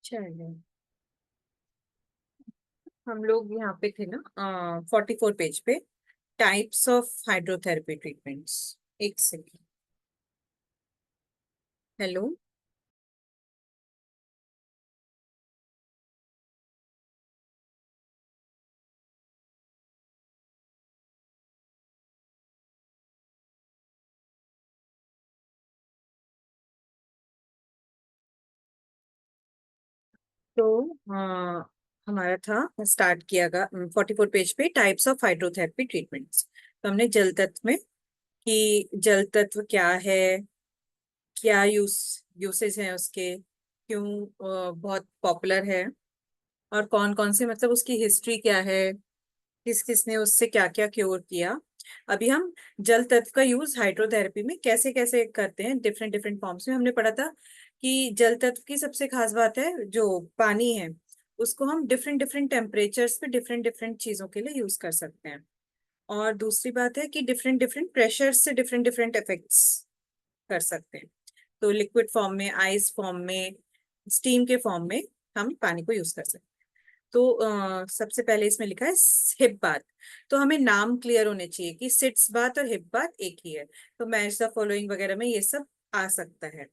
चलिए, हम लोग यहाँ पे थे ना 44 पेज पे, टाइप्स ऑफ हाइड्रोथेरेपी ट्रीटमेंट्स। एक सेकेंड। हेलो। तो हमारा था, स्टार्ट किया गया 44 पेज पे, टाइप्स ऑफ हाइड्रोथेरेपी ट्रीटमेंट्स। तो हमने जल तत्व में कि जल तत्व क्या है, क्या यूसेज है उसके, क्यों बहुत पॉपुलर है, और कौन कौन से, मतलब उसकी हिस्ट्री क्या है, किस किसने उससे क्या क्या क्योर किया। अभी हम जल तत्व का यूज हाइड्रोथेरेपी में कैसे कैसे करते हैं, डिफरेंट डिफरेंट फॉर्म्स में। हमने पढ़ा था कि जल तत्व की सबसे खास बात है, जो पानी है उसको हम डिफरेंट डिफरेंट टेम्परेचर्स पे डिफरेंट डिफरेंट चीजों के लिए यूज कर सकते हैं। और दूसरी बात है कि डिफरेंट डिफरेंट प्रेशर से डिफरेंट डिफरेंट इफेक्ट्स कर सकते हैं। तो लिक्विड फॉर्म में, आइस फॉर्म में, स्टीम के फॉर्म में हम पानी को यूज कर सकते हैं। तो सबसे पहले इसमें लिखा है हिप बाथ। तो हमें नाम क्लियर होने चाहिए कि सिट्स बाथ और हिप बाथ एक ही है। तो मैच द फॉलोइंग वगैरह में ये सब आ सकता है।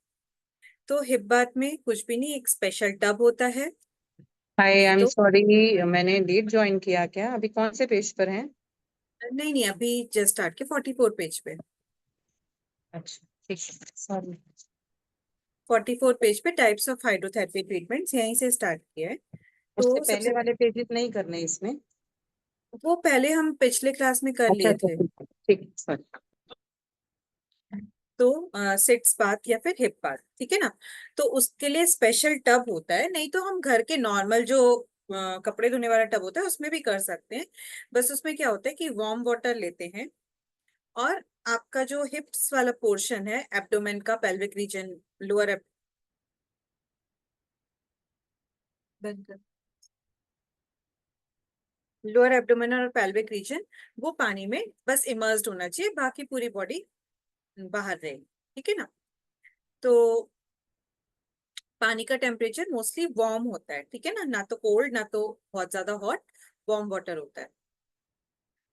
तो हिप बाथ में कुछ भी नहीं, एक स्पेशल टब होता है। हाय, आई एम तो सॉरी। मैंने लेट ज्वाइन किया क्या? अभी कौन से पेज पर हैं? नहीं नहीं, अभी जस्ट स्टार्ट के 44 पेज पे। अच्छा, ठीक है, सॉरी। 44 पेज पे टाइप्स ऑफ हाइड्रोथेरेपी ट्रीटमेंट्स, यहीं से स्टार्ट किया है। उससे तो पहले सबसे वाले पेजेस नहीं करने इसमें? वो पहले हम पिछले क्लास में कर अच्छा लिए अच्छा, थे। ठीक है, ठीक है, सॉरी। तो सिट्स बाथ या फिर हिप बाथ, ठीक है ना। तो उसके लिए स्पेशल टब होता है, नहीं तो हम घर के नॉर्मल जो कपड़े धोने वाला टब होता है उसमें भी कर सकते हैं। बस उसमें क्या होता है कि वार्म वाटर लेते हैं, और आपका जो हिप्स वाला पोर्शन है, एब्डोमेन का pelvic region, lower lower abdomen और पेल्विक रीजन, वो पानी में बस इमर्स्ड होना चाहिए, बाकी पूरी बॉडी बाहर रहेगी, ठीक है ना। तो पानी का टेम्परेचर मोस्टली वार्म होता है, ठीक है ना, ना तो कोल्ड ना तो बहुत ज्यादा हॉट, वार्म वाटर होता है।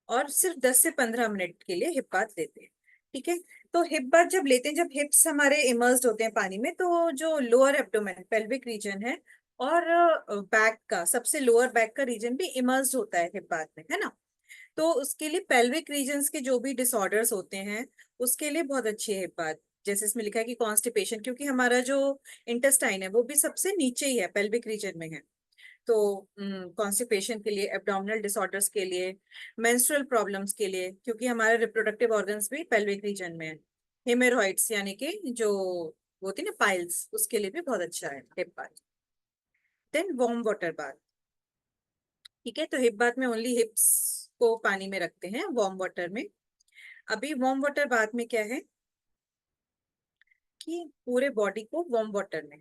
और सिर्फ 10 से 15 मिनट के लिए हिप बाथ लेते हैं, ठीक है। तो हिप बाथ जब लेते हैं, जब हिप्स हमारे इमर्स्ड होते हैं पानी में, तो जो लोअर एब्डोमेन पेल्विक रीजन है, और बैक का सबसे लोअर बैक का रीजन भी इमर्स्ड होता है हिप बाथ में, है ना। तो उसके लिए पेल्विक रीजन्स के जो भी डिसऑर्डर्स होते हैं, उसके लिए बहुत अच्छी है हिप बाथ। जैसे इसमें लिखा है कि कॉन्स्टिपेशन, क्योंकि हमारा जो इंटेस्टाइन है वो भी सबसे नीचे ही है, पेल्विक रीजन में है। तो कॉन्स्टिपेशन के लिए, एब्डोमिनल डिसऑर्डर्स के लिए, मेंस्ट्रुअल प्रॉब्लम्स के लिए, क्योंकि हमारे रिप्रोडक्टिव ऑर्गन्स भी पेल्विक रीजन में है। हेमेरॉइड्स यानी कि जो होती है ना पाइल्स, उसके लिए भी बहुत अच्छा है hip bath. Then warm water bath, ठीक है। तो हिप बाथ में ओनली हिप्स को पानी में रखते हैं वार्म वाटर में। अभी वार्म वाटर बाथ में क्या है कि पूरे बॉडी को वार्म वाटर में,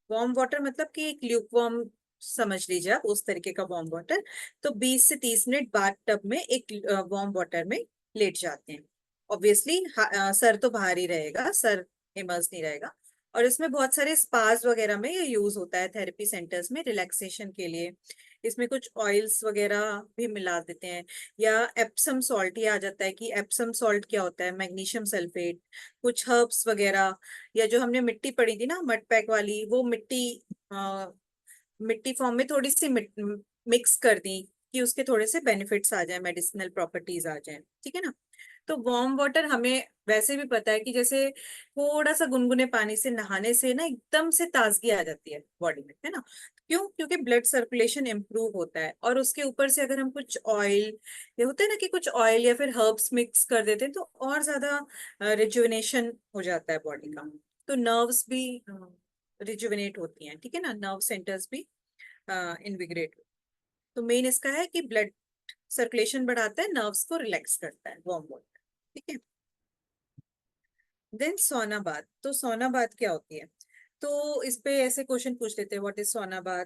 वार्म वाटर मतलब कि एक ल्यूक वार्म, समझ लीजिए आप उस तरीके का वार्म वाटर। तो 20 से 30 मिनट बाथ टब में एक वार्म वाटर में लेट जाते हैं। ऑब्वियसली सर तो बाहर ही रहेगा, सर इमर्स नहीं रहेगा। और इसमें बहुत सारे स्पास वगैरह में ये यूज होता है, थेरेपी सेंटर्स में रिलैक्सेशन के लिए। इसमें कुछ ऑयल्स वगैरह भी मिला देते हैं, या एप्सम सॉल्ट, ये आ जाता है कि एप्सम सॉल्ट क्या होता है, मैग्नीशियम सल्फेट, कुछ हर्ब्स वगैरह, या जो हमने मिट्टी पड़ी थी ना मड पैक वाली, वो मिट्टी मिट्टी फॉर्म में थोड़ी सी मिक्स कर दी, कि उसके थोड़े से बेनिफिट्स आ जाए, मेडिसिनल प्रॉपर्टीज आ जाए, ठीक है ना। तो वार्म वाटर हमें वैसे भी पता है कि जैसे थोड़ा सा गुनगुने पानी से नहाने से ना एकदम से ताजगी आ जाती है बॉडी में, है ना। क्यों? क्योंकि ब्लड सर्कुलेशन इंप्रूव होता है, और उसके ऊपर से अगर हम कुछ ऑयल, ये होता है ना कि कुछ ऑयल या फिर हर्ब्स मिक्स कर देते हैं, तो और ज्यादा रिजुविनेशन हो जाता है बॉडी का। तो नर्व्स भी रिजुविनेट होती हैं, ठीक है ना, नर्व सेंटर्स भी इनविग्रेट। तो मेन इसका है कि ब्लड सर्कुलेशन बढ़ाता है, नर्व्स को रिलैक्स करता है वार्म वाटर, ठीक है। देन सोना बाथ। तो सोना बाथ क्या होती है? तो इस पे ऐसे क्वेश्चन पूछ लेते हैं, व्हाट इज सोना बाथ।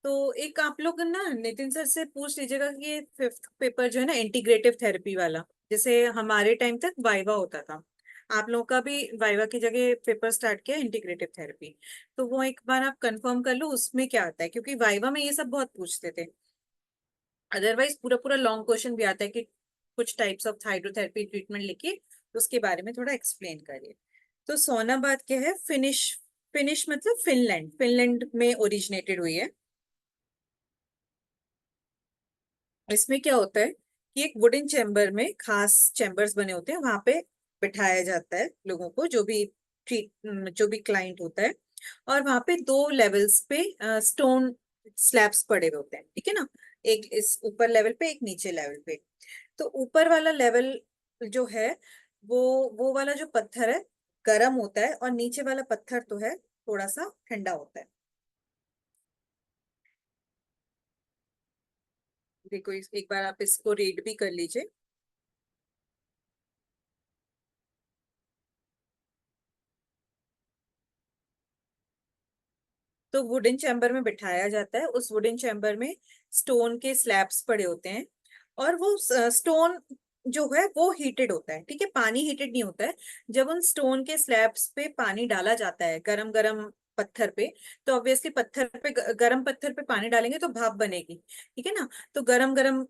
तो एक आप लोग ना नितिन सर से पूछ लीजिएगा कि ये 5th पेपर जो है ना इंटीग्रेटिव थेरेपी वाला, जैसे हमारे टाइम तक वाइवा होता था, आप लोगों का भी वाइवा की जगह पेपर स्टार्ट किया इंटीग्रेटिव थेरेपी, तो वो एक बार आप कंफर्म कर लो उसमें क्या आता है, क्योंकि वाइवा में ये सब बहुत पूछते थे। अदरवाइज पूरा पूरा लॉन्ग क्वेश्चन भी आता है कि कुछ टाइप्स ऑफ हाइड्रोथेरेपी ट्रीटमेंट लिखिए, तो उसके बारे में थोड़ा एक्सप्लेन करिए। तो सोनाबाद क्या है, फिनिश, फिनिश मतलब फिनलैंड, फिनलैंड में ओरिजिनेटेड हुई है। इसमें क्या होता है कि एक वुडन चैम्बर में खास चैम्बर्स बने होते हैं, वहां पे बिठाया जाता है लोगों को, जो भी क्लाइंट होता है। और वहां पे दो लेवल्स पे स्टोन स्लैब्स पड़े हुए होते हैं, ठीक है ना, एक इस ऊपर लेवल पे, एक नीचे लेवल पे। तो ऊपर वाला लेवल जो है, वो वो वाला जो पत्थर है गर्म होता है, और नीचे वाला पत्थर तो है थोड़ा सा ठंडा होता है। देखो एक बार आप इसको रीड भी कर लीजिए। तो वुडन चैम्बर में बिठाया जाता है, उस वुडन चैम्बर में स्टोन के स्लैब्स पड़े होते हैं, और वो स्टोन जो है वो हीटेड होता है, ठीक है, पानी हीटेड नहीं होता है। जब उन स्टोन के स्लैब्स पे पानी डाला जाता है गरम गरम पत्थर पे, तो ऑब्वियसली पत्थर पे, गरम पत्थर पे पानी डालेंगे तो भाप बनेगी, ठीक है ना। तो गरम गरम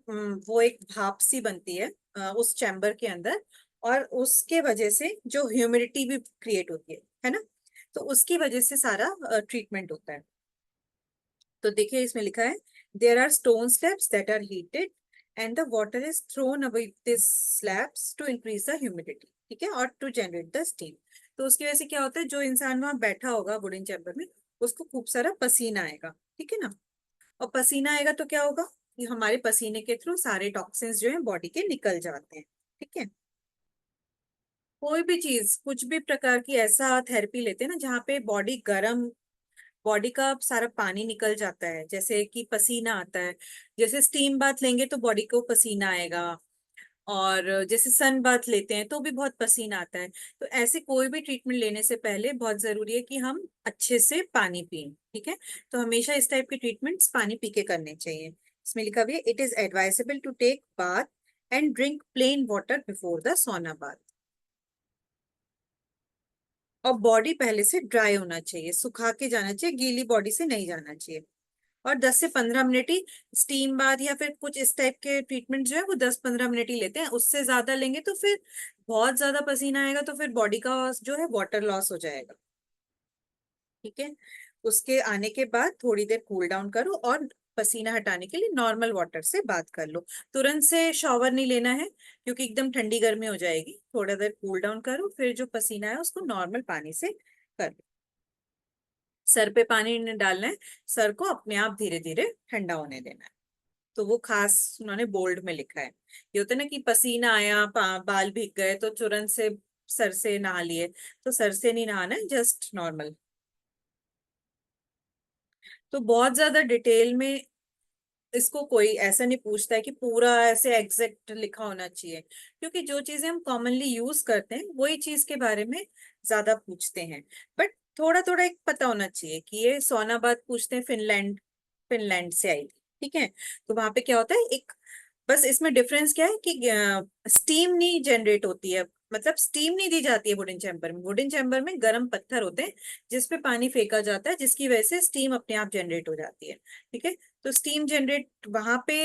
वो एक भाप सी बनती है उस चैम्बर के अंदर, और उसके वजह से जो ह्यूमिडिटी भी क्रिएट होती है ना, तो उसकी वजह से सारा ट्रीटमेंट होता है। तो देखिए इसमें लिखा है, there are stone slabs that are heated and the water is thrown away this slabs to increase the humidity, ठीक है, और टू जनरेट द स्टीम। तो उसकी वजह से क्या होता है, जो इंसान वहां बैठा होगा वुडन चैम्बर में, उसको खूब सारा पसीना आएगा, ठीक है ना। और पसीना आएगा तो क्या होगा, कि हमारे पसीने के थ्रू सारे टॉक्सिन्स जो है बॉडी के निकल जाते हैं, ठीक है। कोई भी चीज, कुछ भी प्रकार की ऐसा थेरेपी लेते हैं ना जहाँ पे बॉडी गर्म, बॉडी का सारा पानी निकल जाता है, जैसे कि पसीना आता है, जैसे स्टीम बाथ लेंगे तो बॉडी को पसीना आएगा, और जैसे सन बाथ लेते हैं तो भी बहुत पसीना आता है। तो ऐसे कोई भी ट्रीटमेंट लेने से पहले बहुत जरूरी है कि हम अच्छे से पानी पिए, ठीक है। तो हमेशा इस टाइप के ट्रीटमेंट्स पानी पी के करने चाहिए। इसमें लिखा भी है, it is advisable to take bath and drink plain water before the sauna bath. और बॉडी पहले से ड्राई होना चाहिए, सुखा के जाना चाहिए, गीली बॉडी से नहीं जाना चाहिए। और 10 से 15 मिनट ही स्टीम बाथ या फिर कुछ इस टाइप के ट्रीटमेंट जो है वो 10-15 मिनट ही लेते हैं, उससे ज्यादा लेंगे तो फिर बहुत ज्यादा पसीना आएगा, तो फिर बॉडी का जो है वाटर लॉस हो जाएगा, ठीक है। उसके आने के बाद थोड़ी देर कूल डाउन करो, और पसीना हटाने के लिए नॉर्मल वाटर से बात कर लो। तुरंत से शॉवर नहीं लेना है, क्योंकि एकदम ठंडी गर्मी हो जाएगी। थोड़ा देर कूल डाउन करो, फिर जो पसीना है उसको नॉर्मल पानी से कर लो। सर पे पानी नहीं डालना है, सर को अपने आप धीरे धीरे ठंडा होने देना है। तो वो खास उन्होंने बोल्ड में लिखा है। ये होता है ना कि पसीना आया, बाल भीग गए तो तुरंत से सर से नहा लिए, तो सर से नहीं नहाना है, जस्ट नॉर्मल। तो बहुत ज्यादा डिटेल में इसको कोई ऐसा नहीं पूछता है कि पूरा ऐसे एग्जैक्ट लिखा होना चाहिए, क्योंकि जो चीजें हम कॉमनली यूज करते हैं वही चीज के बारे में ज्यादा पूछते हैं। बट थोड़ा थोड़ा एक पता होना चाहिए कि ये सोनाबाद पूछते हैं, फिनलैंड, फिनलैंड से आई थी, ठीक है। तो वहां पे क्या होता है, एक बस इसमें डिफरेंस क्या है कि स्टीम नहीं जनरेट होती है, मतलब स्टीम नहीं दी जाती है वुडन चैम्बर में। वुडन चैम्बर में गर्म पत्थर होते हैं जिसपे पानी फेंका जाता है, जिसकी वजह से स्टीम अपने आप जनरेट हो जाती है, ठीक है। तो स्टीम जनरेट वहां पे,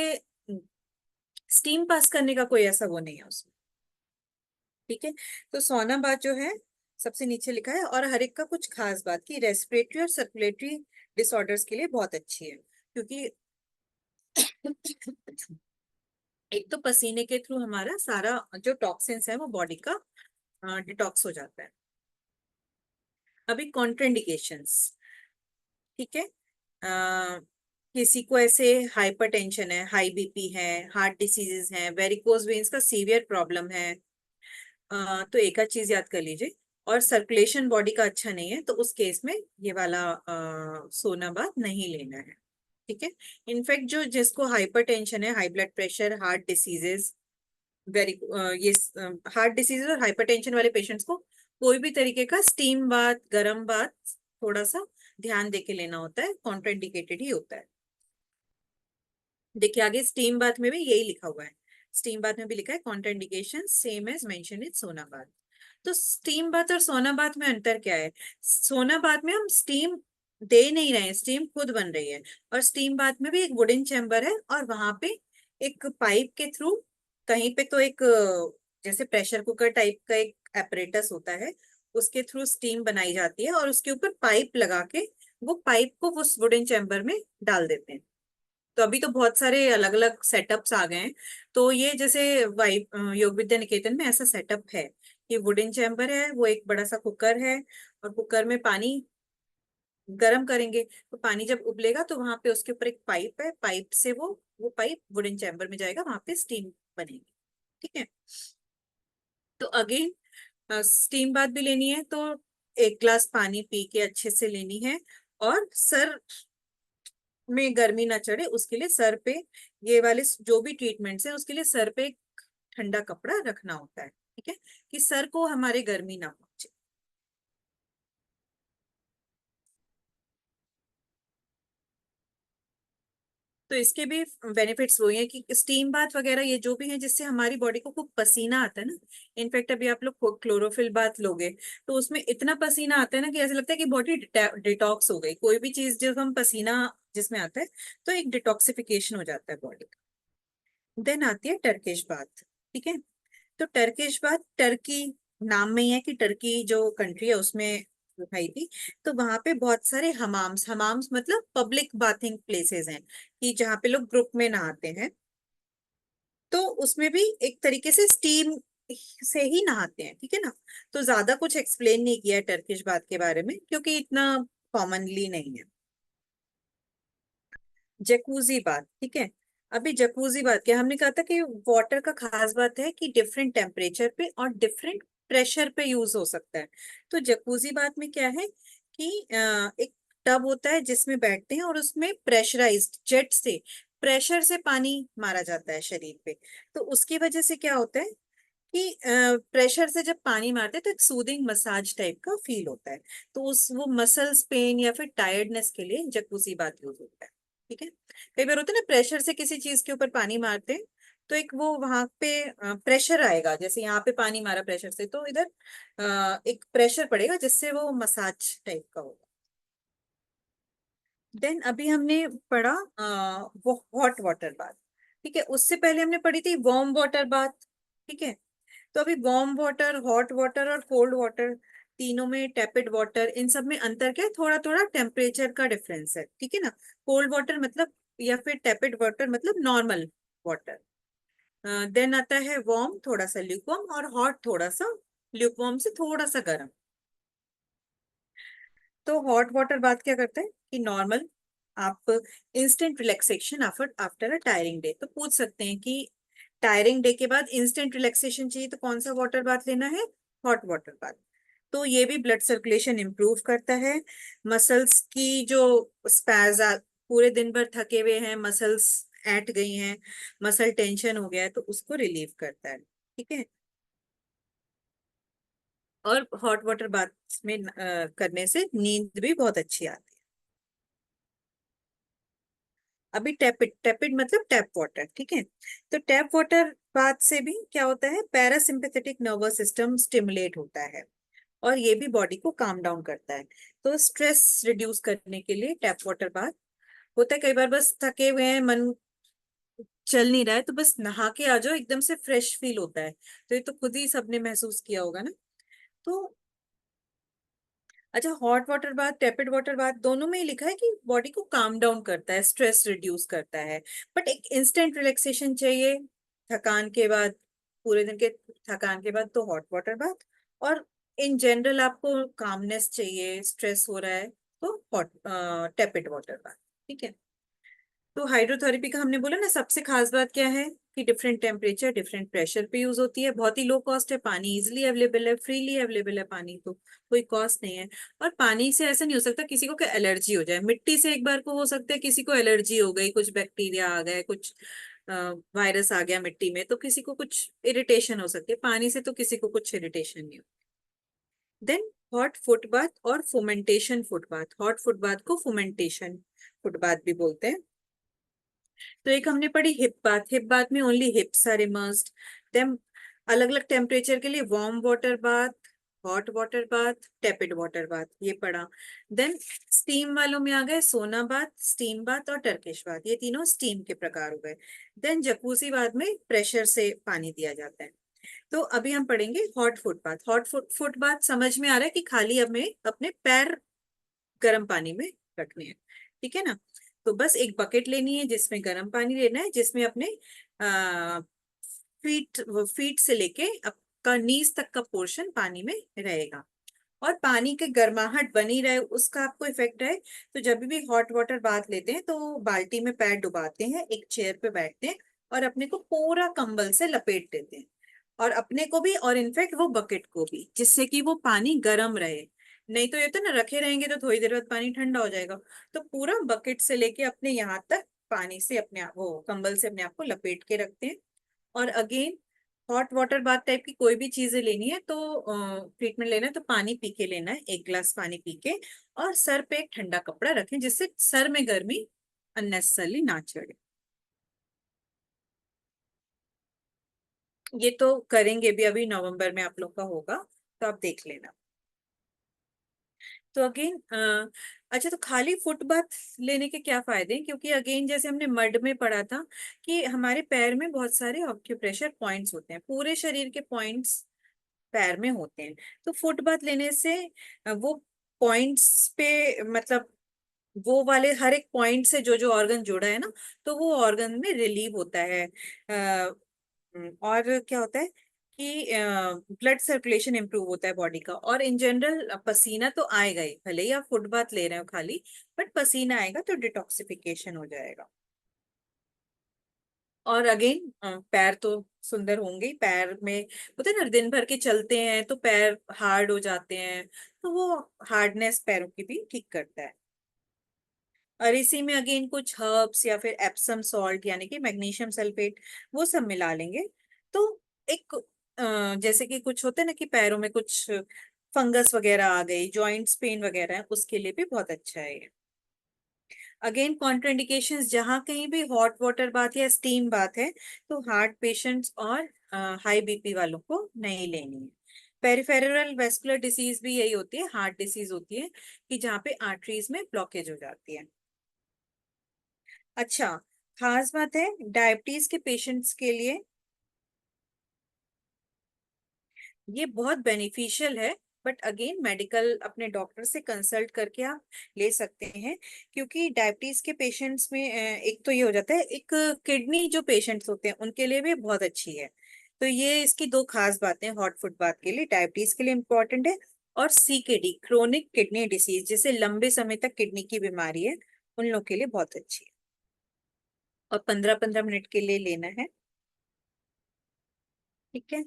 स्टीम पास करने का कोई ऐसा वो नहीं है उसमें, ठीक है। तो सोना बात जो है सबसे नीचे लिखा है, और हर एक का कुछ खास बात की रेस्पिरेटरी और सर्कुलेटरी डिसऑर्डर्स के लिए बहुत अच्छी है, क्योंकि एक तो पसीने के थ्रू हमारा सारा जो टॉक्सिन्स है वो बॉडी का डिटॉक्स हो जाता है। अभी कॉन्ट्राइंडिकेशंस, ठीक है। किसी को ऐसे हाइपरटेंशन है, हाई बीपी है, हार्ट डिसीजेस है, वेरिकोज वेन्स का सीवियर प्रॉब्लम है, तो एक आध चीज याद कर लीजिए। और सर्कुलेशन बॉडी का अच्छा नहीं है, तो उस केस में ये वाला सोना बाथ नहीं लेना है, ठीक है। इनफैक्ट जो जिसको हाइपरटेंशन है, high blood pressure, heart diseases, very ये हार्ट डिसीजेज और हाइपरटेंशन वाले पेशेंट्स को कोई भी तरीके का स्टीम बाथ, गर्म बाथ थोड़ा सा ध्यान देके लेना होता है, कॉन्ट्राइंडिकेटेड ही होता है। देखिए आगे स्टीम बाथ में भी यही लिखा हुआ है, स्टीम बाथ में भी लिखा है contraindication same as mention in sauna bath. तो स्टीम बाथ और सोना बाथ में अंतर क्या है? सोना बाथ में हम स्टीम दे नहीं रहे हैं, स्टीम खुद बन रही है। और स्टीम बाथ में भी एक वुडन चैम्बर है, और वहां पे एक पाइप के थ्रू, कहीं पे तो एक जैसे प्रेशर कुकर टाइप का एक एपरेटस होता है, उसके थ्रू स्टीम बनाई जाती है, और उसके ऊपर पाइप लगा के वो पाइप को उस वुडन चैम्बर में डाल देते हैं। तो अभी तो बहुत सारे अलग अलग सेटअप्स आ गए हैं। तो ये जैसे योग विद्या निकेतन में ऐसा सेटअप है, ये वुडन चैम्बर है, वो एक बड़ा सा कुकर है, और कुकर में पानी गर्म करेंगे, तो पानी जब उबलेगा तो वहां पे उसके ऊपर एक पाइप है, पाइप से वो पाइप वुडन चैम्बर में जाएगा, वहां पे स्टीम बनेगी। ठीक है। तो अगेन स्टीम बाथ भी लेनी है तो एक ग्लास पानी पी के अच्छे से लेनी है, और सर में गर्मी ना चढ़े उसके लिए सर पे, ये वाले जो भी ट्रीटमेंट्स है उसके लिए सर पे एक ठंडा कपड़ा रखना होता है। ठीक है, कि सर को हमारे गर्मी ना पहुंचे। तो इसके भी बेनिफिट्स वही है कि स्टीम बाथ वगैरह ये जो भी है जिससे हमारी बॉडी को खूब पसीना आता है ना। इनफैक्ट अभी आप लोग क्लोरोफिल बाथ लोगे तो उसमें इतना पसीना आता है ना कि ऐसा लगता है कि बॉडी डिटॉक्स हो गई। कोई भी चीज जब हम पसीना जिसमें आता है तो एक डिटॉक्सिफिकेशन हो जाता है बॉडी का। देन आती है टर्किश बाथ। ठीक है। तो टर्किश बात, टर्की नाम में ही है कि टर्की जो कंट्री है उसमें भाई थी। तो वहां पे बहुत सारे हमाम्स, हमाम्स मतलब पब्लिक बाथिंग प्लेसेस हैं, कि जहाँ पे लोग ग्रुप में नहाते हैं। तो उसमें भी एक तरीके से स्टीम से ही नहाते हैं। ठीक है ना। तो ज्यादा कुछ एक्सप्लेन नहीं किया है टर्किश बात के बारे में, क्योंकि इतना कॉमनली नहीं है। जकूजी बात। ठीक है। अभी जकूजी बात क्या, हमने कहा था कि वाटर का खास बात है कि डिफरेंट टेम्परेचर पे और डिफरेंट प्रेशर पे यूज हो सकता है। तो जकूजी बात में क्या है कि एक टब होता है जिसमें बैठते हैं, और उसमें प्रेशराइज्ड जेट से, प्रेशर से पानी मारा जाता है शरीर पे। तो उसकी वजह से क्या होता है कि प्रेशर से जब पानी मारते हैं तो एक सूदिंग मसाज टाइप का फील होता है। तो उस वो मसल्स पेन या फिर टायर्डनेस के लिए जकूजी बात यूज होता है। ठीक है। कई बार होता है ना, प्रेशर से किसी चीज के ऊपर पानी मारते हैं तो एक वो वहां पे प्रेशर आएगा, जैसे यहाँ पे पानी मारा प्रेशर से, तो इधर एक प्रेशर पड़ेगा जिससे वो मसाज टाइप का होगा। देन अभी हमने पढ़ा वो हॉट वाटर बाथ। ठीक है। उससे पहले हमने पढ़ी थी वार्म वाटर बाथ। ठीक है। तो अभी वार्म वाटर, हॉट वाटर और कोल्ड वाटर, तीनों में टेपिड वाटर, इन सब में अंतर क्या है, थोड़ा थोड़ा टेम्परेचर का डिफरेंस है। ठीक है ना। कोल्ड वाटर मतलब, या फिर टेपिड वाटर मतलब नॉर्मल वाटर। देन आता है वार्म, थोड़ा सा ल्यूकवार्म, और हॉट थोड़ा सा ल्यूकवार्म से थोड़ा सा गर्म। तो हॉट वाटर बात क्या करते हैं कि नॉर्मल आप instant relaxation after after a tiring day. तो पूछ सकते हैं कि टायरिंग डे के बाद इंस्टेंट रिलैक्सेशन चाहिए तो कौन सा वाटर बाथ लेना है? Hot water bath. तो ये भी ब्लड सर्कुलेशन इंप्रूव करता है। मसल्स की जो स्पैज, पूरे दिन भर थके हुए हैं, मसल्स ऐंठ गई हैं, मसल टेंशन हो गया है, तो उसको रिलीव करता है। ठीक है। और हॉट वाटर बाथ में करने से नींद भी बहुत अच्छी आती है। अभी टैपिड, टैपिड मतलब टैप वाटर। ठीक है। तो टैप वाटर बाथ से भी क्या होता है, पैरासिम्पैथेटिक नर्वस सिस्टम स्टिमुलेट होता है, और ये भी बॉडी को काम डाउन करता है। तो स्ट्रेस रिड्यूस करने के लिए टैप वाटर बाथ होता है। कई बार बस थके हुए हैं, मन चल नहीं रहा है, तो बस नहा के आ जाओ, एकदम से फ्रेश फील होता है। तो ये तो खुद ही सबने महसूस किया होगा ना। तो अच्छा, hot water bath, tepid water bath, दोनों में ही लिखा है कि बॉडी को काम डाउन करता है, स्ट्रेस रिड्यूस करता है। बट एक इंस्टेंट रिलैक्सेशन चाहिए थकान के बाद, पूरे दिन के थकान के बाद, तो हॉट वाटर बाथ। और इन जनरल आपको कामनेस चाहिए, स्ट्रेस हो रहा है, तो हॉट टेपिड वाटर बाथ। ठीक है। तो हाइड्रोथेरेपी का हमने बोला ना, सबसे खास बात क्या है कि डिफरेंट टेम्परेचर डिफरेंट प्रेशर पे यूज होती है, बहुत ही लो कॉस्ट है, पानी इजिली अवेलेबल है, फ्रीली अवेलेबल है पानी, तो कोई कॉस्ट नहीं है। और पानी से ऐसा नहीं हो सकता किसी को कि एलर्जी हो जाए। मिट्टी से एक बार को हो सकता है किसी को एलर्जी हो गई, कुछ बैक्टीरिया आ गए, कुछ वायरस आ गया मिट्टी में, तो किसी को कुछ इरिटेशन हो सकती है। पानी से तो किसी को कुछ इरिटेशन नहीं हो। देन हॉट फुट बाथ और fomentation foot bath. Hot foot bath को फुमेंटेशन फुट बाथ भी बोलते हैं। तो एक हमने पढ़ी हिप बाथ। हिप बाथ में only hips are immersed. Then अलग अलग टेम्परेचर के लिए warm water bath, hot water bath, tepid water bath, ये पढ़ा। देन स्टीम वालों में आ गए सोना बाथ, स्टीम बाथ और टर्किश बाथ, ये तीनों स्टीम के प्रकार हो गए। देन जकूजी बाथ में प्रेशर से पानी दिया जाता है। तो अभी हम पढ़ेंगे hot foot bath. Foot bath समझ में आ रहा है कि खाली हमें अपने पैर गर्म पानी में रखने हैं, ठीक है ना। तो बस एक बकेट लेनी है जिसमें गर्म पानी लेना है, जिसमें अपने आ, फीट फीट से लेके आपका नीज तक का पोर्शन पानी में रहेगा, और पानी की गर्माहट बनी रहे उसका आपको इफेक्ट है। तो जब भी हॉट वाटर बाथ लेते हैं तो बाल्टी में पैर डुबाते हैं, एक चेयर पे बैठते हैं और अपने को पूरा कंबल से लपेट देते हैं, और अपने को भी और इनफैक्ट वो बकेट को भी, जिससे कि वो पानी गर्म रहे। नहीं तो ये तो ना रखे रहेंगे तो थोड़ी देर बाद पानी ठंडा हो जाएगा। तो पूरा बकेट से लेके अपने यहाँ तक पानी से अपने आप वो कंबल से अपने आप को लपेट के रखते हैं। और again hot water bath type की कोई भी चीजें लेनी है तो ट्रीटमेंट लेना है तो पानी पी के लेना है, एक गिलास पानी पी के, और सर पे एक ठंडा कपड़ा रखें जिससे सर में गर्मी अननेसेसरली ना चढ़े। ये तो करेंगे भी, अभी नवंबर में आप लोग का होगा तो आप देख लेना। तो अगेन अच्छा, तो खाली फुट बाथ लेने के क्या फायदे हैं, क्योंकि अगेन जैसे हमने मड में पढ़ा था कि हमारे पैर में बहुत सारे ऑक्यूप्रेशर पॉइंट्स होते हैं, पूरे शरीर के पॉइंट्स पैर में होते हैं। तो फुट बाथ लेने से वो पॉइंट्स पे मतलब वो वाले हर एक पॉइंट से जो जो ऑर्गन जुड़ा है ना, तो वो ऑर्गन में रिलीव होता है। और क्या होता है कि ब्लड सर्कुलेशन इंप्रूव होता है बॉडी का, और इन जनरल पसीना तो आएगा ही, भले ही आप फुट बाथ ले रहे हो खाली, बट पसीना आएगा तो डिटॉक्सिफिकेशन हो जाएगा। और अगेन पैर तो सुंदर होंगे ही, पैर में होता है ना दिन भर के चलते हैं तो पैर हार्ड हो जाते हैं, तो वो हार्डनेस पैरों की भी ठीक करता है। और इसी में अगेन कुछ हर्ब्स या फिर एप्सम सॉल्ट यानी कि मैग्नीशियम सल्फेट, वो सब मिला लेंगे। तो एक जैसे कि कुछ होते हैं ना कि पैरों में कुछ फंगस वगैरह आ गई, जॉइंट्स पेन वगैरह है, उसके लिए भी बहुत अच्छा है ये। अगेन कॉन्ट्राइंडिकेशंस, जहाँ कहीं भी हॉट वाटर बाथ या स्टीम बाथ है तो हार्ट पेशेंट्स और हाई बीपी वालों को नहीं लेनी है। पेरिफेरल वेस्कुलर डिसीज भी यही होती है, हार्ट डिसीज होती है कि जहाँ पे आर्टरीज में ब्लॉकेज हो जाती है। अच्छा, खास बात है डायबिटीज के पेशेंट्स के लिए ये बहुत बेनिफिशियल है, बट अगेन मेडिकल अपने डॉक्टर से कंसल्ट करके आप ले सकते हैं। क्योंकि डायबिटीज के पेशेंट्स में एक तो ये हो जाता है, एक किडनी जो पेशेंट्स होते हैं उनके लिए भी बहुत अच्छी है। तो ये इसकी दो खास बातें हॉट फुट बाथ के लिए, डायबिटीज के लिए इम्पोर्टेंट है। और सीकेडी, क्रोनिक किडनी डिसीज, जिसे लंबे समय तक किडनी की बीमारी है, उन लोग के लिए बहुत अच्छी है। और 15-15 मिनट के लिए लेना है, ठीक है।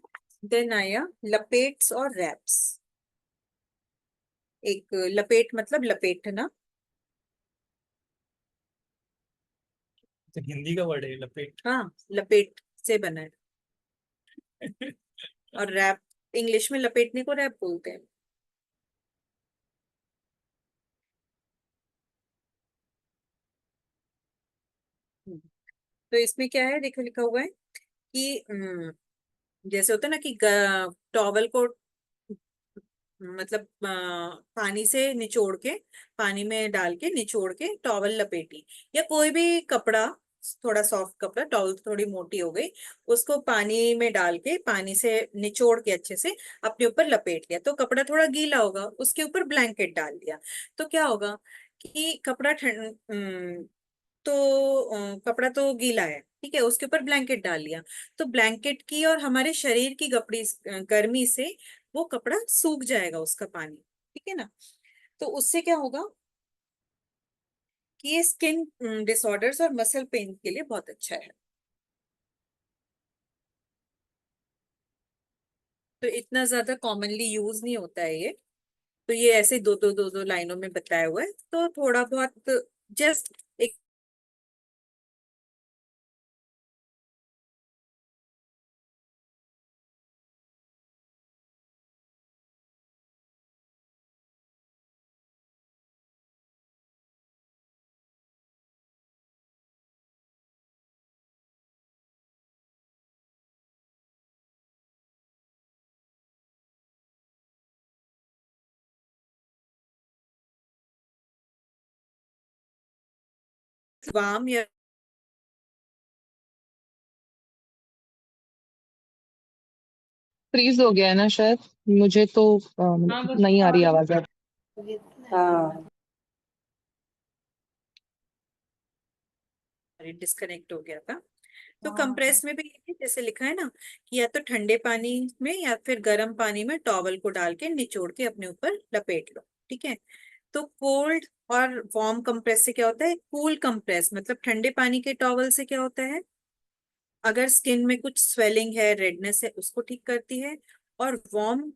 देन आया लपेट्स और रैप्स। एक लपेट मतलब लपेटना। तो हिंदी का वर्ड है लपेट। हाँ, लपेट से बना है। और रैप, इंग्लिश में लपेटने को रैप बोलते हैं। हम्म, तो इसमें क्या है देखो, लिखा हुआ है कि जैसे होता है ना कि टॉवल को मतलब पानी से निचोड़ के, पानी में डाल के निचोड़ के टॉवल लपेटी, या कोई भी कपड़ा, थोड़ा सॉफ्ट कपड़ा, टॉवल थोड़ी मोटी हो गई, उसको पानी में डाल के पानी से निचोड़ के अच्छे से अपने ऊपर लपेट लिया, तो कपड़ा थोड़ा गीला होगा, उसके ऊपर ब्लैंकेट डाल दिया। तो क्या होगा कि कपड़ा ठंड तो कपड़ा तो गीला है, ठीक है, उसके ऊपर ब्लैंकेट डाल लिया, तो ब्लैंकेट की और हमारे शरीर की कपड़ी गर्मी से वो कपड़ा सूख जाएगा उसका पानी, ठीक है ना। तो उससे क्या होगा कि ये स्किन डिसऑर्डर्स और मसल पेन के लिए बहुत अच्छा है। तो इतना ज्यादा कॉमनली यूज नहीं होता है ये, तो ये ऐसे दो दो लाइनों में बताया हुआ है, तो थोड़ा बहुत जस्ट वार्म या फ्रीज हो गया है ना शायद, मुझे तो हाँ बस नहीं आ रही आवाज अब। हाँ डिस्कनेक्ट हो गया था। तो हाँ। कंप्रेस में भी यही जैसे लिखा है ना कि या तो ठंडे पानी में या फिर गर्म पानी में टॉवल को डाल के निचोड़ के अपने ऊपर लपेट लो, ठीक है। तो कोल्ड और वार्म कंप्रेस से क्या होता है, कूल कंप्रेस मतलब ठंडे पानी के टॉवल से क्या होता है, अगर स्किन में कुछ स्वेलिंग है, रेडनेस है, उसको ठीक करती है। और वार्म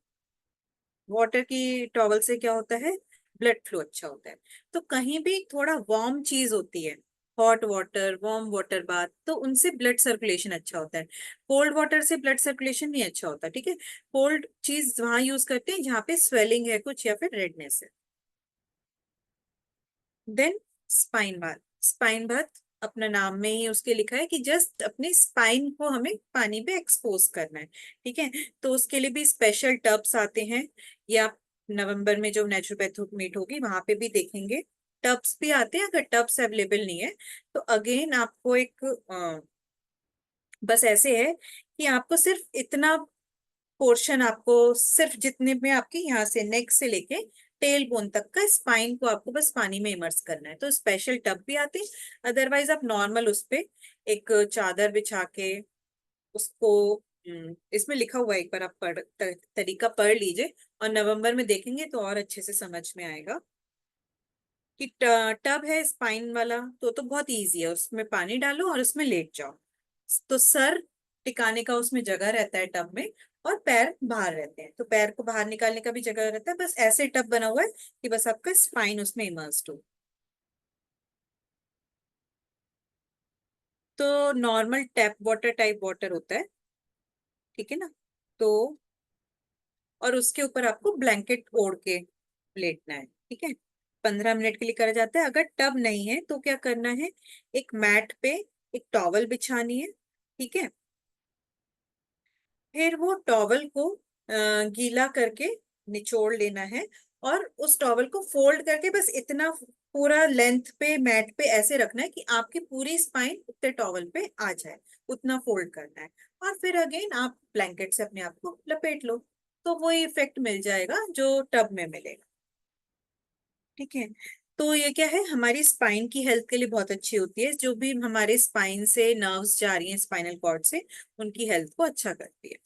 वाटर की टॉवल से क्या होता है, ब्लड फ्लो अच्छा होता है। तो कहीं भी थोड़ा वार्म चीज होती है, hot water, warm water bath, तो उनसे ब्लड सर्कुलेशन अच्छा होता है। कोल्ड वाटर से ब्लड सर्कुलेशन नहीं अच्छा होता, ठीक है। कोल्ड चीज वहां यूज करते हैं जहाँ पे स्वेलिंग है कुछ या फिर रेडनेस है। Then spine bath. Spine bath अपना नाम में ही उसके लिखा है कि जस्ट अपने स्पाइन को हमें पानी पे एक्सपोज करना है, ठीक है। तो उसके लिए भी स्पेशल टब्स आते हैं, या नवंबर में जो नेचुरोपैथ मीट होगी वहां पे भी देखेंगे टब्स भी आते हैं। अगर टब्स अवेलेबल नहीं है तो अगेन आपको एक बस ऐसे है कि आपको सिर्फ इतना पोर्शन, आपको सिर्फ जितने में आपके यहाँ से नेक से लेके टेल बोन तक का स्पाइन को आपको बस पानी में इमर्स करना है। तो स्पेशल टब भी आते हैं, अदरवाइज आप नॉर्मल उस पे एक चादर बिछा के उसको इसमें लिखा हुआ है, एक बार आप तरीका पढ़ लीजिए और नवंबर में देखेंगे तो और अच्छे से समझ में आएगा कि टब है स्पाइन वाला तो बहुत इजी है। उसमें पानी डालो और उसमें लेट जाओ, तो सर टिकाने का उसमें जगह रहता है टब में, और पैर बाहर रहते हैं, तो पैर को बाहर निकालने का भी जगह रहता है। बस ऐसे टब बना हुआ है कि बस आपका स्पाइन उसमें इमर्स्ड हो। तो normal tap water type water होता है, ठीक है ना। तो और उसके ऊपर आपको ब्लैंकेट ओढ़ के लेटना है, ठीक है। 15 मिनट के लिए करा जाता है। अगर टब नहीं है तो क्या करना है, एक मैट पे एक टॉवल बिछानी है, ठीक है। फिर वो टॉवल को गीला करके निचोड़ लेना है, और उस टॉवल को फोल्ड करके बस इतना पूरा लेंथ पे मैट पे ऐसे रखना है कि आपकी पूरी स्पाइन उतने टॉवल पे आ जाए, उतना फोल्ड करना है। और फिर अगेन आप ब्लैंकेट से अपने आप को लपेट लो, तो वो इफेक्ट मिल जाएगा जो टब में मिलेगा, ठीक है। तो ये क्या है, हमारी स्पाइन की हेल्थ के लिए बहुत अच्छी होती है। जो भी हमारे स्पाइन से नर्व्स जा रही हैं स्पाइनल कॉर्ड से, उनकी हेल्थ को अच्छा करती है।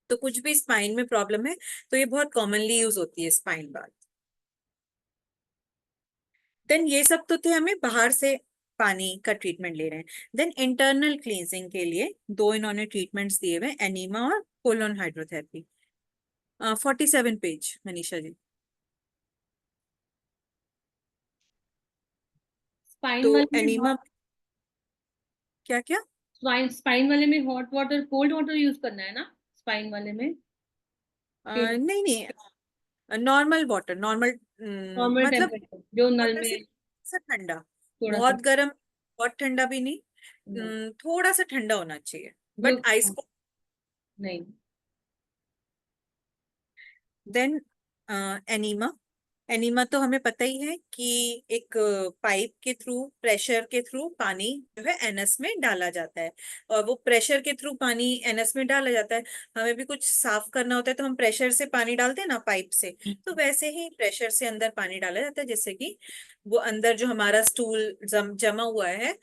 तो कुछ भी स्पाइन में प्रॉब्लम है तो ये बहुत कॉमनली यूज होती है स्पाइन बाथ। देन ये सब तो थे हमें बाहर से पानी का ट्रीटमेंट ले रहे हैं। देन इंटरनल क्लींजिंग के लिए दो इन्होंने ट्रीटमेंट्स दिए हुए, एनीमा और colon hydrotherapy. 47 page Manisha ji. Spine तो वाले में एनीमा क्या क्या स्पाइन वाले में hot water cold water use करना है ना, स्पाइन वाले में नहीं नहीं, नॉर्मल वाटर, नॉर्मल नॉर्मल मतलब टेम्परेचर जो नल वाटर से में थोड़ा सा ठंडा, थोड़ा सा। बहुत गर्म बहुत ठंडा भी नहीं, नहीं थोड़ा सा ठंडा होना चाहिए, जो बट आइस। नहीं। Then enema. एनीमा तो हमें पता ही है कि एक पाइप के थ्रू, प्रेशर के थ्रू पानी जो है एनस में डाला जाता है, और वो प्रेशर के थ्रू पानी एनस में डाला जाता है। हमें भी कुछ साफ करना होता है तो हम प्रेशर से पानी डालते हैं ना पाइप से, तो वैसे ही प्रेशर से अंदर पानी डाला जाता है, जैसे कि वो अंदर जो हमारा स्टूल जमा हुआ है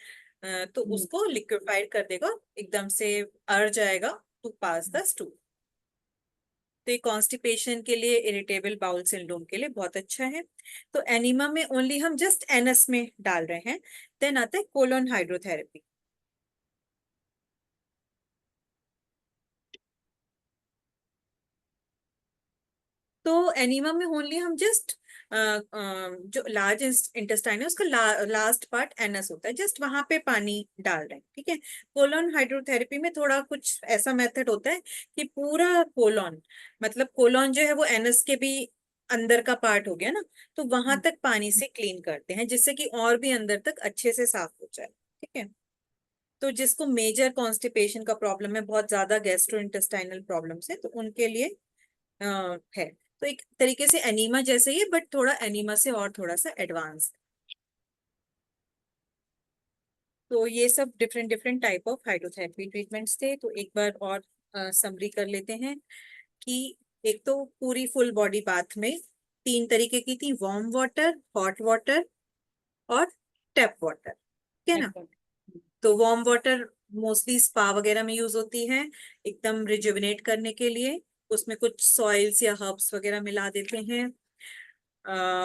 तो उसको लिक्विफाइड कर देगा, एकदम से अर जाएगा टू पास द स्टूल। तो ये कॉन्स्टिपेशन के लिए, इरिटेबल बाउल सिंड्रोम के लिए बहुत अच्छा है। तो एनीमा में ओनली हम जस्ट एनस में डाल रहे हैं। देन आता है कोलोन हाइड्रोथेरेपी। तो एनीमा में ओनली हम जस्ट जो लार्ज इंटेस्टाइन है उसका लास्ट पार्ट एनस होता है, जस्ट वहां पे पानी डाल रहे हैं, ठीक है। कोलोन हाइड्रोथेरेपी में थोड़ा कुछ ऐसा मेथड होता है कि पूरा कोलोन, मतलब कोलोन जो है वो एनस के भी अंदर का पार्ट हो गया ना, तो वहां तक पानी से क्लीन करते हैं जिससे कि और भी अंदर तक अच्छे से साफ हो जाए, ठीक है। तो जिसको मेजर कॉन्स्टिपेशन का प्रॉब्लम है, बहुत ज्यादा गैस्ट्रो इंटेस्टाइनल प्रॉब्लम है, तो उनके लिए है। तो एक तरीके से एनीमा जैसे ही, बट थोड़ा एनीमा से और थोड़ा सा एडवांस। तो ये सब different different type of hydrotherapy treatments थे। तो एक बार और समरी कर लेते हैं कि एक तो पूरी फुल बॉडी बाथ में 3 तरीके की थी, वार्म वाटर, हॉट वाटर और टैप वाटर, ठीक है ना। तो वार्म वाटर मोस्टली स्पा वगैरह में यूज होती है एकदम रिजुविनेट करने के लिए, उसमें कुछ सॉइल्स या हर्ब्स वगैरह मिला देते हैं।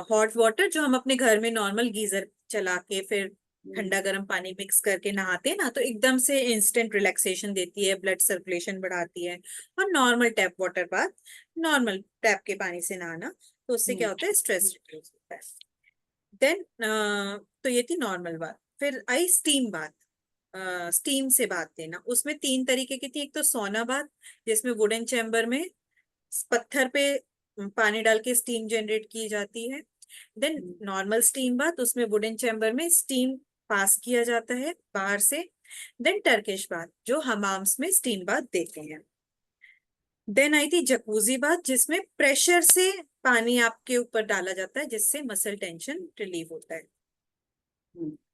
हॉट वाटर जो हम अपने घर में नॉर्मल गीजर चला के फिर ठंडा गर्म पानी मिक्स करके नहाते हैं ना, तो एकदम से इंस्टेंट रिलैक्सेशन देती है, ब्लड सर्कुलेशन बढ़ाती है। और normal tap water bath, normal tap के पानी से नहाना, तो उससे क्या होता है, स्ट्रेस रिड्यूस होता है। देन तो ये थी नॉर्मल बात। फिर आई स्टीम बात। स्टीम से बात लेना, उसमें 3 तरीके की थी। एक तो सोना बात जिसमें वुडन चैम्बर में पत्थर पे पानी डाल के स्टीम जनरेट की जाती है। देन नॉर्मल स्टीम बात, उसमें वुडन चैम्बर में स्टीम पास किया जाता है बाहर से। देन टर्किश बात जो हमाम्स में स्टीम बात देते हैं। देन आई थी जकूजी बात जिसमें प्रेशर से पानी आपके ऊपर डाला जाता है जिससे मसल टेंशन रिलीव होता है।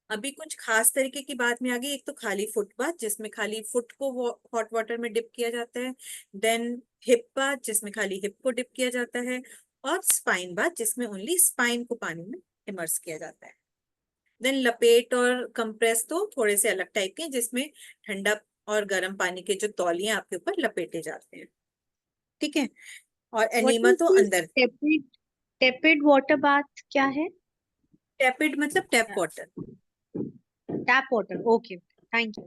अभी कुछ खास तरीके की बात में आ गई। एक तो खाली फुट बाथ जिसमें खाली फुट को हॉट वाटर में डिप किया जाता है। देन हिप बाथ जिसमें खाली हिप को डिप किया जाता है। और स्पाइन बाथ जिसमें ओनली स्पाइन को पानी में इमर्स किया जाता है। देन लपेट और कंप्रेस तो थोड़े से अलग टाइप के हैं जिसमें ठंडा और गर्म पानी के जो तौलिए आपके ऊपर लपेटे जाते हैं, ठीक है। और What एनीमा is तो this अंदर। tepid water bath क्या है? टैपिड मतलब tap water. Tap water. Okay. Thank you.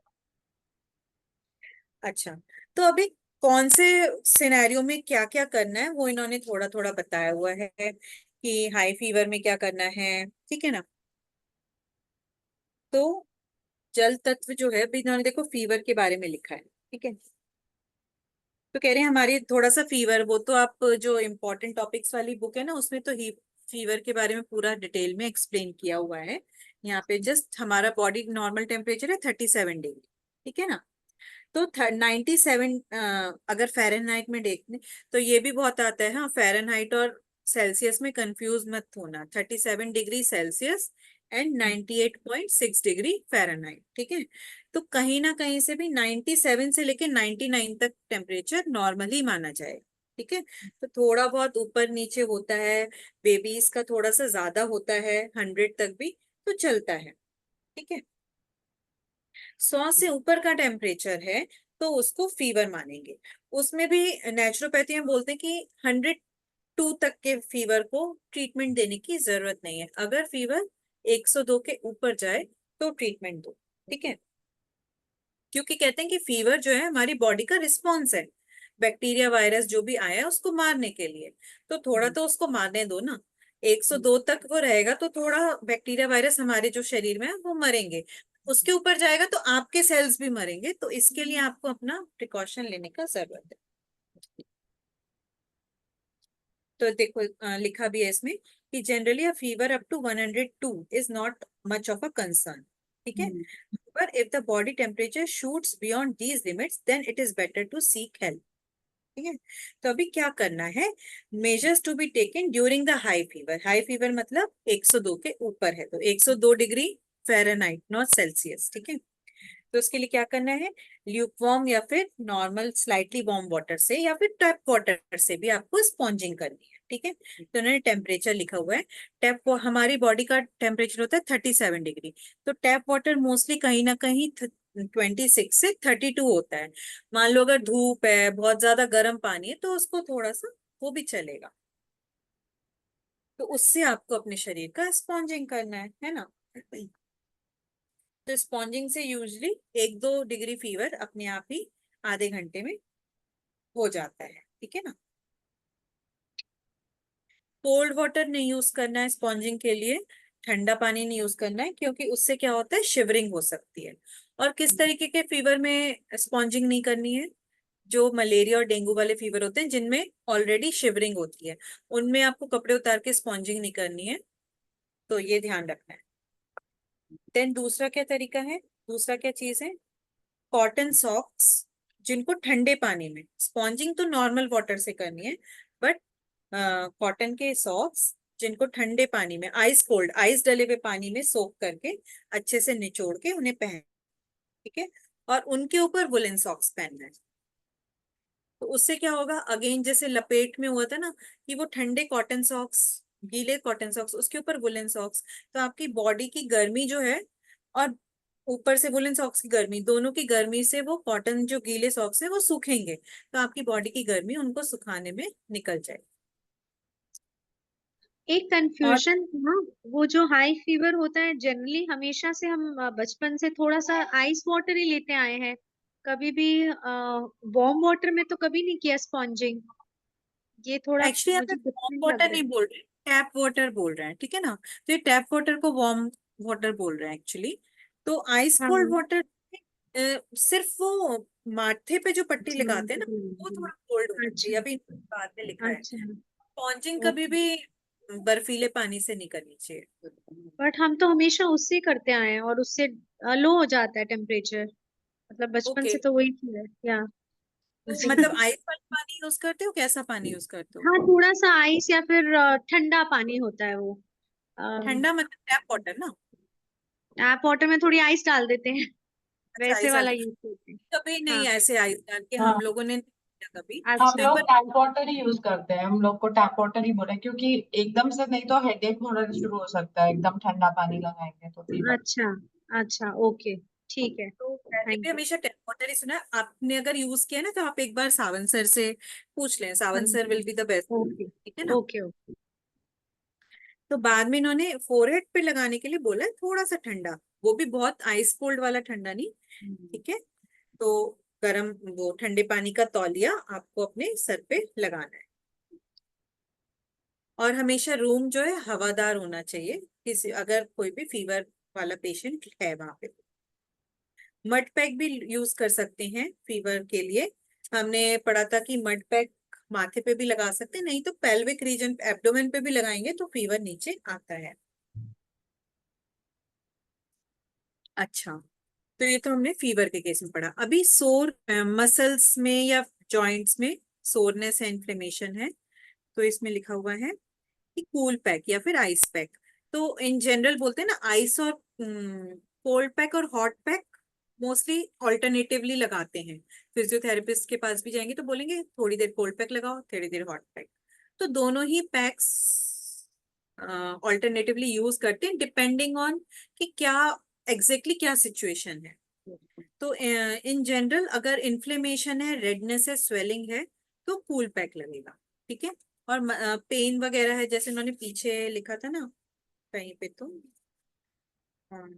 अच्छा, तो अभी कौन से सिनेरियो में क्या क्या करना है वो इन्होंने थोड़ा थोड़ा बताया हुआ है कि हाई फीवर में क्या करना है, ठीक है ना। तो जल तत्व जो है, अभी इन्होंने देखो फीवर के बारे में लिखा है, ठीक है। तो कह रहे हैं हमारी थोड़ा सा फीवर, वो तो आप जो इम्पोर्टेंट टॉपिक्स वाली बुक है ना उसमें तो ही फीवर के बारे में पूरा डिटेल में एक्सप्लेन किया हुआ है। यहाँ पे जस्ट हमारा बॉडी नॉर्मल टेम्परेचर है 37 डिग्री, ठीक है ना। तो 97 अगर फ़ारेनहाइट में देखने तो ये भी बहुत आता है। हाँ, फ़ारेनहाइट और सेल्सियस में कंफ्यूज मत होना। 37 degree Celsius and 98.6 degree Fahrenheit, ठीक है। तो कहीं ना कहीं से भी 97 से लेके 99 तक टेम्परेचर नॉर्मल ही माना जाए, ठीक है। तो थोड़ा बहुत ऊपर नीचे होता है, बेबीज का थोड़ा सा ज्यादा होता है 100 तक भी तो चलता है, ठीक है। 100 से ऊपर का टेम्परेचर है तो उसको फीवर मानेंगे। उसमें भी नेचुरोपैथी में बोलते हैं कि 102 तक के फीवर को ट्रीटमेंट देने की जरूरत नहीं है। अगर फीवर 102 के ऊपर जाए तो ट्रीटमेंट दो, ठीक है। क्योंकि कहते हैं कि फीवर जो है हमारी बॉडी का रिस्पॉन्स है बैक्टीरिया वायरस जो भी आया है उसको मारने के लिए। तो थोड़ा तो उसको मारने दो ना। 102 तक वो रहेगा तो थोड़ा बैक्टीरिया वायरस हमारे जो शरीर में है वो मरेंगे। उसके ऊपर जाएगा तो आपके सेल्स भी मरेंगे, तो इसके लिए आपको अपना प्रिकॉशन लेने का जरूरत है। तो देखो लिखा भी है इसमें कि generally a fever up to 102 is not much of a concern, ठीक है। But if the body temperature shoots beyond these limits, then it is better to seek help, ठीक है। तो अभी क्या करना है, measures to be taken during the high fever. High fever मतलब 102 के ऊपर है तो 102 डिग्री फ़ारेनहाइट नॉट सेल्सियस, ठीक है। तो उसके लिए क्या करना है, ल्यूकवार्म या फिर नॉर्मल स्लाइटली वार्म वाटर से या फिर टैप वाटर से भी आपको स्पॉन्जिंग करनी है, ठीक है। तो उन्होंने टेम्परेचर लिखा हुआ है। टैप हमारी बॉडी का टेम्परेचर होता है 37 डिग्री, तो टैप वाटर मोस्टली कहीं ना कहीं 26 से 32 होता है। मान लो अगर धूप है, बहुत ज्यादा गर्म पानी है तो उसको थोड़ा सा वो भी चलेगा। तो उससे आपको अपने शरीर का स्पॉन्जिंग करना है ना। तो स्पॉन्जिंग से यूजली 1-2 डिग्री फीवर अपने आप ही आधे घंटे में हो जाता है, ठीक है ना। कोल्ड वाटर नहीं यूज करना है स्पॉन्जिंग के लिए, ठंडा पानी नहीं यूज करना है क्योंकि उससे क्या होता है, शिवरिंग हो सकती है। और किस तरीके के फीवर में स्पॉन्जिंग नहीं करनी है, जो मलेरिया और डेंगू वाले फीवर होते हैं जिनमें ऑलरेडी शिवरिंग होती है, उनमें आपको कपड़े उतार के स्पॉन्जिंग नहीं करनी है, तो ये ध्यान रखना है। देन दूसरा क्या तरीका है, दूसरा क्या चीज है, कॉटन सॉक्स जिनको ठंडे पानी में, स्पॉन्जिंग तो नॉर्मल वाटर से करनी है, बट कॉटन के सॉक्स जिनको ठंडे पानी में आइस कोल्ड आइस डले हुए पानी में सोक करके अच्छे से निचोड़ के उन्हें पहन ठीक है, और उनके ऊपर वुलन सॉक्स पहनना है। तो उससे क्या होगा, अगेन जैसे लपेट में हुआ था ना कि वो ठंडे कॉटन सॉक्स, गीले कॉटन सॉक्स, उसके ऊपर वुलन सॉक्स, तो आपकी बॉडी की गर्मी जो है और ऊपर से वुलन सॉक्स की गर्मी, दोनों की गर्मी से वो कॉटन जो गीले सॉक्स है वो सूखेंगे, तो आपकी बॉडी की गर्मी उनको सुखाने में निकल जाएगी। एक और कंफ्यूजन था, वो जो हाई फीवर होता है जनरली हमेशा से हम बचपन से थोड़ा सा आइस वाटर ही लेते आए हैं, कभी भी वार्म वाटर में तो कभी नहीं किया स्पॉन्जिंग। ये थोड़ा एक्चुअली यहाँ पे मुझे वार्म डिफरेंट लग वाटर रहा नहीं है। बोल रहे, टैप वाटर बोल रहे हैं, ठीक है ना। तो ये टैप वाटर को वार्म वाटर बोल रहे हैं एक्चुअली। तो आइस हाँ कोल्ड वाटर सिर्फ वो माथे पे जो पट्टी अच्छा लगाते हैं ना, वो थोड़ा कोल्ड होना चाहिए, अच्छा अभी बाद में लिखा है। अच्छा। स्पॉन्जिंग कभी ओके। भी बर्फीले पानी से नहीं करनी चाहिए। बट हम तो हमेशा उससे ही करते आए हैं और उससे लो हो जाता है टेम्परेचर, मतलब बचपन ओके, से तो वही चीज है या। तो मतलब आइस वाला पानी यूज करते हो, कैसा पानी यूज करते हो? हाँ थोड़ा सा आइस या फिर ठंडा पानी होता है वो, ठंडा मतलब टैप वाटर ना? टैप वाटर में थोड़ी आइस डाल देते हैं, अच्छा, वैसे आइस वाला डाल, यूज करते हैं। कभी हाँ। नहीं ऐसे आइस डाल के हाँ, हम लोगों ने नहीं किया कभी। हम तो अच्छा एक लोग बार, टैप वाटर ही यूज करते हैं, हम लोग को टैप वाटर ही बोले, क्योंकि एकदम से नहीं तो हेडेक होना शुरू हो सकता है, एकदम ठंडा पानी लगाएंगे तो फीवर। अच्छा अच्छा ओके, ठीक है, तो मैंने भी थैंक यू। हमेशा टैप वाटर ही सुना है। आपने अगर यूज किया ना तो आप एक बार सावन सर से पूछ लें, हाँ Sawan sir will be the best, okay ठीक है ना। Okay okay. तो बाद में इन्होंने फोरहेड पे लगाने के लिए बोला है थोड़ा सा ठंडा, वो भी बहुत आइस कोल्ड वाला ठंडा नहीं, ठीक है। तो गरम वो ठंडे पानी का तौलिया आपको अपने सर पे लगाना है, और हमेशा रूम जो है हवादार होना चाहिए, किसी अगर कोई भी फीवर वाला पेशेंट है वहां पे। मड पैक भी यूज कर सकते हैं फीवर के लिए। हमने पढ़ा था कि मड पैक माथे पे भी लगा सकते हैं, नहीं तो पेल्विक रीजन, एब्डोमेन पे भी लगाएंगे तो फीवर नीचे आता है। अच्छा, तो ये तो हमने फीवर के केस में पढ़ा। अभी सोर मसल्स में या जॉइंट्स में सोरनेस है, इन्फ्लेमेशन है, तो इसमें लिखा हुआ है कि कूल पैक या फिर आइस पैक। तो इन जनरल बोलते हैं ना, आइस और कोल्ड पैक और हॉट पैक मोस्टली ऑल्टरनेटिवली लगाते हैं। फिजियोथेरेपिस्ट के पास भी जाएंगे तो बोलेंगे थोड़ी देर कोल्ड पैक लगाओ, थोड़ी देर हॉट पैक। तो दोनों ही पैक्स ऑल्टरनेटिवली यूज करते हैं डिपेंडिंग ऑन कि क्या एग्जैक्टली क्या सिचुएशन है। तो इन जनरल अगर इन्फ्लेमेशन है, रेडनेस है, स्वेलिंग है, तो कूल पैक लगेगा, ठीक है। और पेन वगैरह है, जैसे उन्होंने पीछे लिखा था ना कहीं पे, तो हाँ,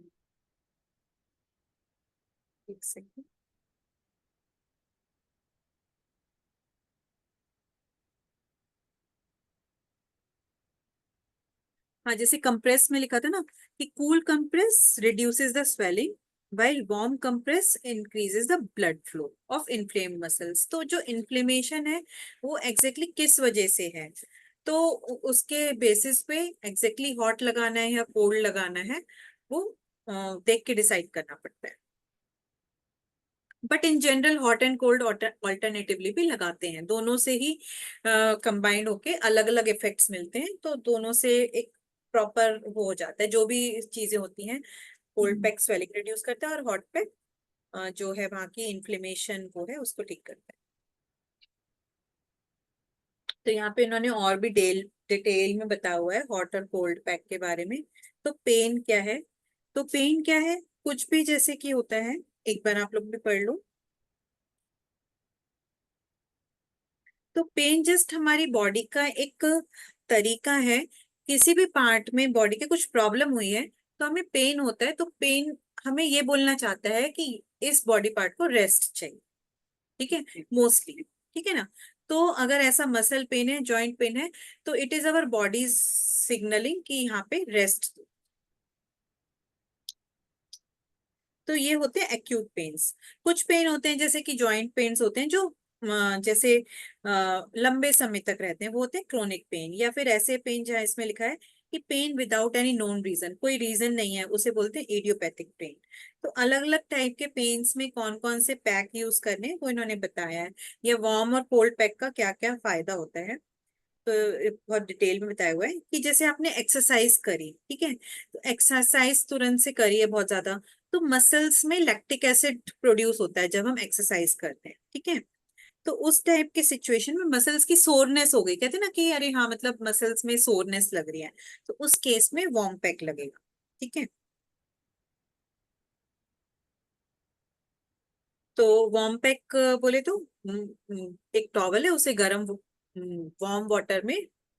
एक सेकंड, हाँ जैसे कंप्रेस में लिखा था ना कि cool compress reduces the swelling while warm compress increases the blood flow of inflamed muscles। तो जो इन्फ्लेमेशन है वो एग्जैक्टली किस वजह से है, तो उसके बेसिस पे एग्जैक्टली हॉट लगाना है या कोल्ड लगाना है, वो देख के डिसाइड करना पड़ता है। But in general hot and cold alternatively भी लगाते हैं, दोनों से ही कंबाइंड होके अलग अलग इफेक्ट्स मिलते हैं, तो दोनों से एक प्रॉपर वो हो जाता है जो भी चीजें होती हैं। कोल्ड पैक स्वेलिंग रिड्यूस करता है और हॉट पैक जो है वहां की इन्फ्लेमेशन वो है उसको ठीक करता है। तो यहाँ पे इन्होंने और भी डिटेल में बताया हुआ है हॉट और कोल्ड पैक के बारे में। तो पेन क्या है, तो पेन क्या है, कुछ भी जैसे कि होता है, एक बार आप लोग भी पढ़ लो। तो पेन जस्ट हमारी बॉडी का एक तरीका है, किसी भी पार्ट में बॉडी के कुछ प्रॉब्लम हुई है तो हमें पेन होता है, तो पेन हमें ये बोलना चाहता है कि इस बॉडी पार्ट को रेस्ट चाहिए, ठीक है, मोस्टली, ठीक है ना। तो अगर ऐसा मसल पेन है, जॉइंट पेन है, तो it is our body signalling कि यहाँ पे रेस्ट। तो ये होते हैं एक्यूट पेन्स। कुछ पेन होते हैं जैसे कि जॉइंट पेन्स होते हैं जो जैसे लंबे समय तक रहते हैं, वो होते हैं क्रोनिक पेन। या फिर ऐसे पेन जहाँ इसमें लिखा है कि pain without any known reason, कोई रीजन नहीं है, उसे बोलते हैं इडियोपैथिक पेन। तो अलग अलग टाइप के पेन्स में कौन कौन से पैक यूज करने हैं वो इन्होंने बताया है। ये वार्म और कोल्ड पैक का क्या क्या फायदा होता है, तो बहुत डिटेल में बताया हुआ है कि जैसे आपने एक्सरसाइज करी, ठीक है, तो एक्सरसाइज तुरंत से करी है बहुत ज्यादा, तो मसल्स में लैक्टिक एसिड प्रोड्यूस होता है जब हम एक्सरसाइज करते हैं, ठीक है। तो उस टाइप के सिचुएशन में मसल्स की सोरनेस हो गई, कहते हैं ना कि अरे हाँ मतलब मसल्स में सोरनेस लग रही है, तो उस केस में वार्म पैक लगेगा, ठीक है। तो वार्म पैक बोले तो एक टॉवल है, उसे गर्म वार्म वाटर में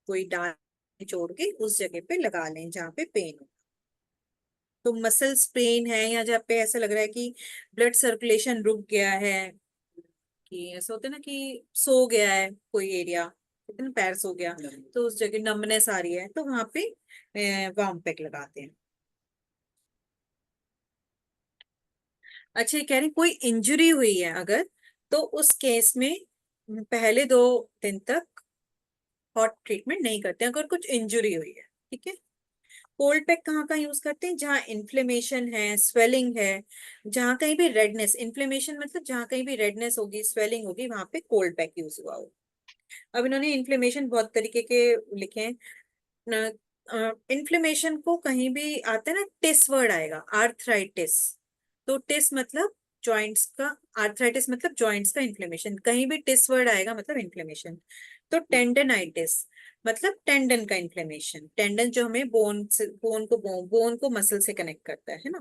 कोई डाल निचोड़ के उस जगह पे लगा लें जहाँ पे पेन हो। तो मसल्स पेन है या जहाँ पे ऐसा लग रहा है कि ब्लड सर्कुलेशन रुक गया है, कि ऐसा होता है ना कि सो गया है कोई एरिया, कहते हैं ना पैर सो गया, तो उस जगह नमनेस आ रही है, तो वहां पे वार्म पैक लगाते हैं। अच्छा, ये कह रहे हैं कोई इंजरी हुई है अगर, तो उस केस में पहले 2 दिन तक हॉट ट्रीटमेंट नहीं करते अगर कुछ इंजरी हुई है, ठीक है। कोल्ड पैक कहाँ का यूज करते हैं, जहाँ इन्फ्लेमेशन है, स्वेलिंग है, जहाँ कहीं भी रेडनेस, इन्फ्लेमेशन मतलब जहाँ कहीं भी रेडनेस होगी, स्वेलिंग होगी, वहां पे कोल्ड पैक यूज हुआ हो। अब इन्होंने इन्फ्लेमेशन बहुत तरीके के लिखे हैं। इन्फ्लेमेशन को कहीं भी आता है ना, टिस वर्ड आएगा, आर्थराइटिस। तो टिस मतलब जॉइंट्स का, आर्थराइटिस मतलब जॉइंट्स का इन्फ्लेमेशन, कहीं भी टिस वर्ड आएगा मतलब इन्फ्लेमेशन। तो टेंडनाइटिस मतलब टेंडन का इन्फ्लेमेशन, टेंडन जो हमें बोन से, बोन को मसल से कनेक्ट करता है ना।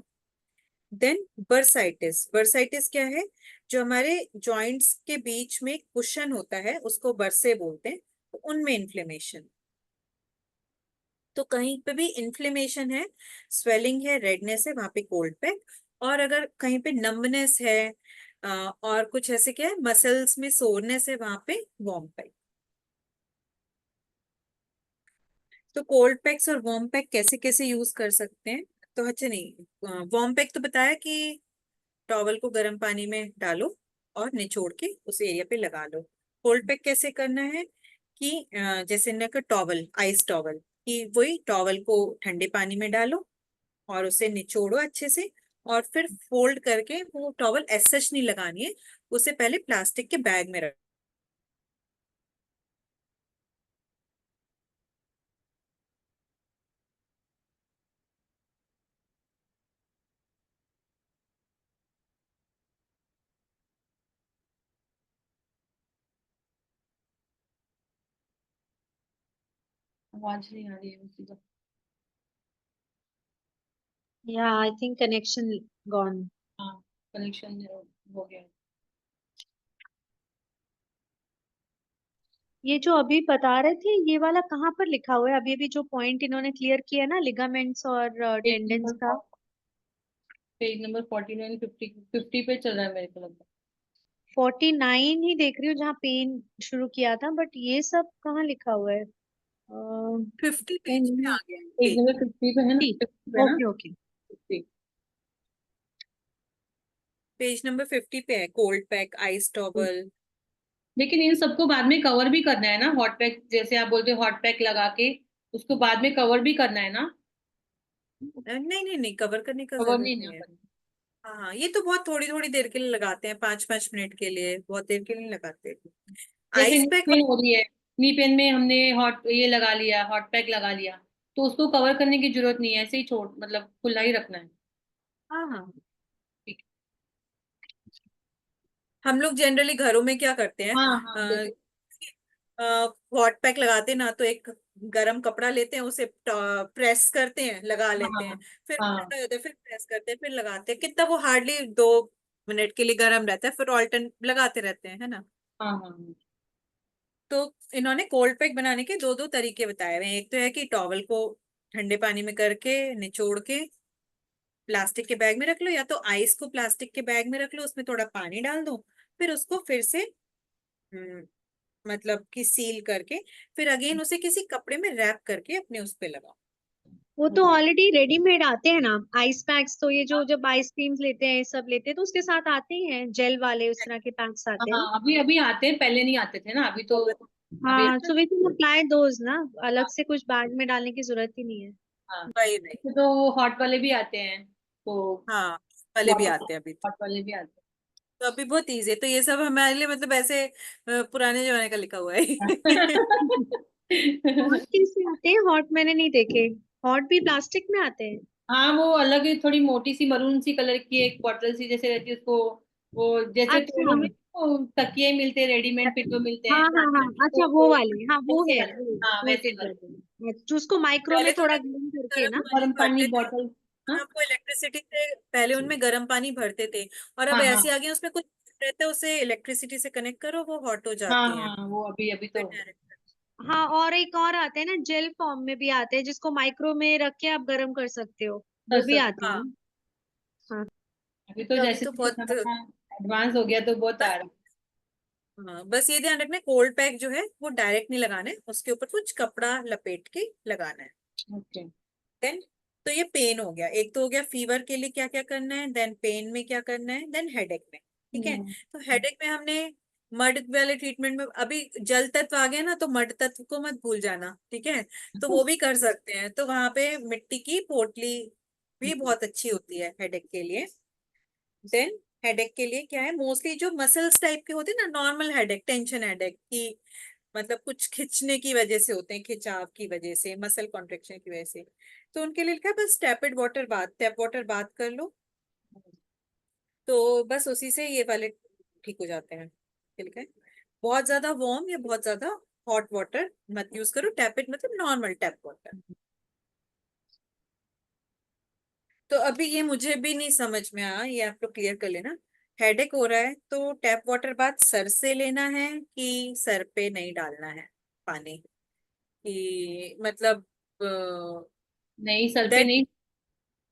देन बर्साइटिस, बर्साइटिस क्या है, जो हमारे जॉइंट्स के बीच में कुशन होता है उसको बर्से बोलते हैं, तो उनमें इन्फ्लेमेशन। तो कहीं पे भी इन्फ्लेमेशन है, स्वेलिंग है, रेडनेस है, वहां पे कोल्ड पैक। और अगर कहीं पे नंबनेस है और कुछ ऐसे क्या है, मसल्स में सोरनेस है, वहां पे वार्म पैक। तो कोल्ड पैक्स और वार्म पैक कैसे कैसे यूज कर सकते हैं, तो अच्छा नहीं, वार्म पैक तो बताया कि टॉवल को गर्म पानी में डालो और निचोड़ के उस एरिया पे लगा लो। कोल्ड पैक कैसे करना है कि जैसे न टॉवल, आइस टॉवल, कि वही टॉवल को ठंडे पानी में डालो और उसे निचोड़ो अच्छे से, और फिर फोल्ड करके, वो टॉवल एज सच नहीं लगानी है, उसे पहले प्लास्टिक के बैग में रख। आवाज नहीं आ रही है किसी को। Yeah, I think connection gone. हाँ, कनेक्शन हो गया। ये जो अभी बता रहे थे, ये वाला कहाँ पर लिखा हुआ है? अभी अभी जो पॉइंट इन्होंने क्लियर किया ना, लिगामेंट्स और पेज टेंडेंस नंबर का। पेज नंबर 49, 50 पे चल रहा है मेरे को लगता 49 ही देख रही हूँ जहाँ पेन शुरू किया था, बट ये सब कहाँ लिखा हुआ है? 50 पेज पे आ गया है। पेज नंबर 50 पे है ना, 50 पे ना, ओके ओके। 50। पेज नंबर 50 पे है कोल्ड पैक, आइस टॉवल। लेकिन इन सबको बाद में कवर भी करना है ना, हॉट पैक जैसे आप बोलते हो, हॉट पैक लगा के उसको बाद में कवर भी करना है ना। नहीं नहीं नहीं, कवर करने का कवर जरूरत नहीं ना नहीं है। करना। हाँ हाँ, ये तो बहुत थोड़ी थोड़ी देर के लिए लगाते हैं, 5-5 मिनट के लिए, बहुत देर के लिए नहीं लगाते। जैसे आइस नी पैक, पेन हो रही है, नी पेन में हमने हॉट ये लगा लिया, हॉट पैक लगा लिया, तो उसको कवर करने की जरूरत नहीं है, ऐसे ही छोड़ मतलब खुला ही रखना है। हाँ हाँ, ठीक हम लोग जनरली घरों में क्या करते है। हाँ हाँ, हैं, जैसे हॉट पैक लगाते हैं ना, तो एक गरम कपड़ा लेते हैं, उसे प्रेस करते हैं, लगा लेते हैं, हाँ फिर हाँ ठंडा होता है, फिर प्रेस करते हैं, फिर लगाते हैं, कितना वो हार्डली 2 मिनट के लिए गर्म रहता है, फिर ऑल्टर्न लगाते रहते हैं, है ना। हाँ हाँ तो इन्होंने कोल्ड पैक बनाने के 2 तरीके बताए हुए हैं। एक तो है कि टॉवल को ठंडे पानी में करके निचोड़ के प्लास्टिक के बैग में रख लो, या तो आइस को प्लास्टिक के बैग में रख लो, उसमें थोड़ा पानी डाल दो, फिर उसको फिर से हम्म, मतलब कि सील करके, फिर अगेन उसे किसी कपड़े में रैप करके अपने उस पे लगाओ। वो तो ऑलरेडी रेडीमेड आते हैं ना आइस पैक्स, तो ये जो जब आइसक्रीम्स लेते हैं, सब लेते हैं, तो उसके साथ आते ही हैं जेल वाले, उस तरह के पैक्स आते हैं। हाँ, अभी अभी आते हैं, पहले नहीं आते थे ना, अभी तो अभी हाँ, so we can apply those ना, अलग से कुछ बैग में डालने की जरूरत ही नहीं है। हाँ, वही वही, तो हॉट वाले भी आते हैं, तो हाँ, वाले भी आते हैं अभी तो। हॉट वाले भी आते अभी बहुत इजी है, तो ये सब हमारे लिए मतलब ऐसे पुराने जमाने का लिखा हुआ है। हॉट कैसे आते हैं? हॉट मैंने नहीं देखे। हॉट भी प्लास्टिक में आते हैं? हाँ वो अलग ही थोड़ी मोटी सी मरून सी कलर की एक बॉटल सी जैसे रहती है उसको, वो जैसे अच्छा ट्रेनों में वो तकिए मिलते हैं, रेडीमेड पिलो मिलते हाँ हैं, हाँ हाँ, अच्छा वो तो वाली, हाँ वो वैसे है वाले, वो हाँ वैसे कोटेड वाले। बॉटल, जो उसको माइक्रो पहले में तो थोड़ा उन्हें गर्म करके गर्म ना। पानी गर्म पानी भरते थे, बॉटल। हाँ हाँ वो इलेक्ट्रिसिटी से पहले उनमें गर्म पानी भरते थे, और अब हाँ हाँ ऐसे आ गए उसमें कुछ रहता है, उसे इलेक्ट्रिसिटी से कनेक्ट करो वो हॉट हो हाँ जाती है, हाँ, वो अभी अभी फिर तो डायरेक्ट। हाँ, और एक और आते हैं ना, जेल फॉर्म में भी आते हैं, जिसको माइक्रो में रख के आप गर्म कर सकते हो, कर वो भी सकते। आते हैं हाँ ना। हाँ अभी तो तो अभी जैसे तो जैसे बहुत, जमाना एडवांस हो गया तो बहुत आ बस रहा हाँ बस ये ध्यान रखना, कोल्ड पैक जो है वो डायरेक्ट नहीं लगाना है, उसके ऊपर कुछ कपड़ा लपेट के लगाना है। है। ओके। देन, तो ये पेन हो गया, एक तो हो गया फीवर के लिए क्या क्या करना है, देन पेन में क्या करना है, देन हेडेक में। ठीक है, हम्म। तो हेडेक में हमने मड वाले ट्रीटमेंट में अभी जल तत्व आ गया ना, तो मड तत्व को मत भूल जाना, ठीक है, तो वो भी कर सकते हैं, तो वहां पे मिट्टी की पोटली भी बहुत अच्छी होती है हेडेक के लिए। देन हेडेक के लिए क्या है, मोस्टली जो मसल्स टाइप के होते हैं ना, नॉर्मल हेडेक, टेंशन हेडेक की, मतलब कुछ खिंचने की वजह से होते हैं, खिंचाव की वजह से, मसल कॉन्ट्रेक्शन की वजह से, तो उनके लिए क्या है, बस tapped water bath, tap water bath कर लो, तो बस उसी से ये वाले ठीक हो जाते हैं। ठीक है, बहुत ज्यादा वार्म या बहुत ज्यादा हॉट वाटर मत यूज करो, टैपेड मतलब नॉर्मल टैप वाटर। तो अभी ये मुझे भी नहीं समझ में आया, ये आप लोग क्लियर कर लेना। हेडेक हो रहा है तो टैप वाटर बाथ सर से लेना है कि सर पे नहीं डालना है पानी, कि मतलब नहीं सर पे दैट, नहीं।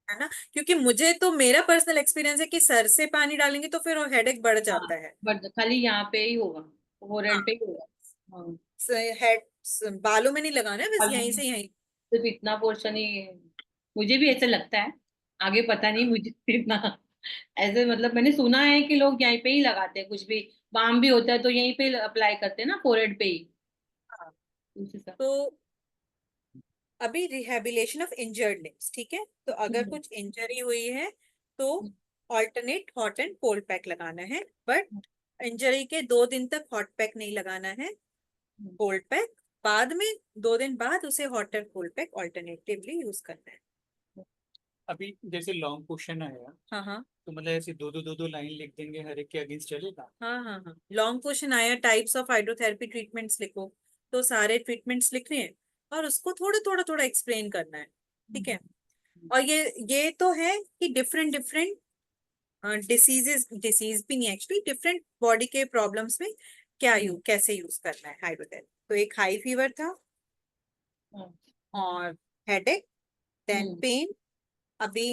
है ना, क्योंकि मुझे तो मेरा पर्सनल एक्सपीरियंस है कि सर से पानी डालेंगे तो फिर हेडेक बढ़ हाँ जाता है। बट खाली यहाँ पे ही होगा, हाँ, फोrehead पे ही होगा। हाँ हेड बालों में नहीं लगाना है, बस बालों यहीं में से यहीं। सिर्फ इतना पोर्शन ही, मुझे भी ऐसा लगता है, आगे पता नहीं हाँ मुझे इतना। ऐसे मतलब मैंने सुना है कि लोग यहीं पे ही लगाते हैं, कुछ भी बाम भी होता है तो यहीं पे अप्लाई करते हैं ना, फोrehead पे ही। हाँ। उसी से। तो अभी रिहेबिलिटेशन ऑफ इंजर्ड लिम्स, ठीक है, तो अगर हम्म, कुछ इंजरी हुई है तो alternate hot and cold pack लगाना है, बट इंजरी के 2 दिन तक हॉट पैक नहीं लगाना है, कोल्ड पैक बाद में 2 दिन बाद उसे hot and cold pack alternatively use करना है। अभी जैसे लॉन्ग क्वेश्चन आया, हाँ हाँ तो मतलब ऐसे दो लाइन लिख देंगे हर एक के अगेंस्ट, चलेगा? हाँ हाँ हाँ, लॉन्ग क्वेश्चन आया, टाइप्स ऑफ हाइड्रोथेरेपी ट्रीटमेंट्स लिखो, तो सारे ट्रीटमेंट्स लिखने हैं और उसको थोड़ा थोड़ा थोड़ा एक्सप्लेन करना है। ठीक है, और ये तो है कि डिफरेंट डिफरेंट डिसीजेस, डिसीज भी नहीं एक्चुअली, डिफरेंट बॉडी के प्रॉब्लम्स में क्या कैसे यूज करना है हाइड्रोथेरेपी। तो एक हाई फीवर था, और हेडेक, देन हम्म पेन, अभी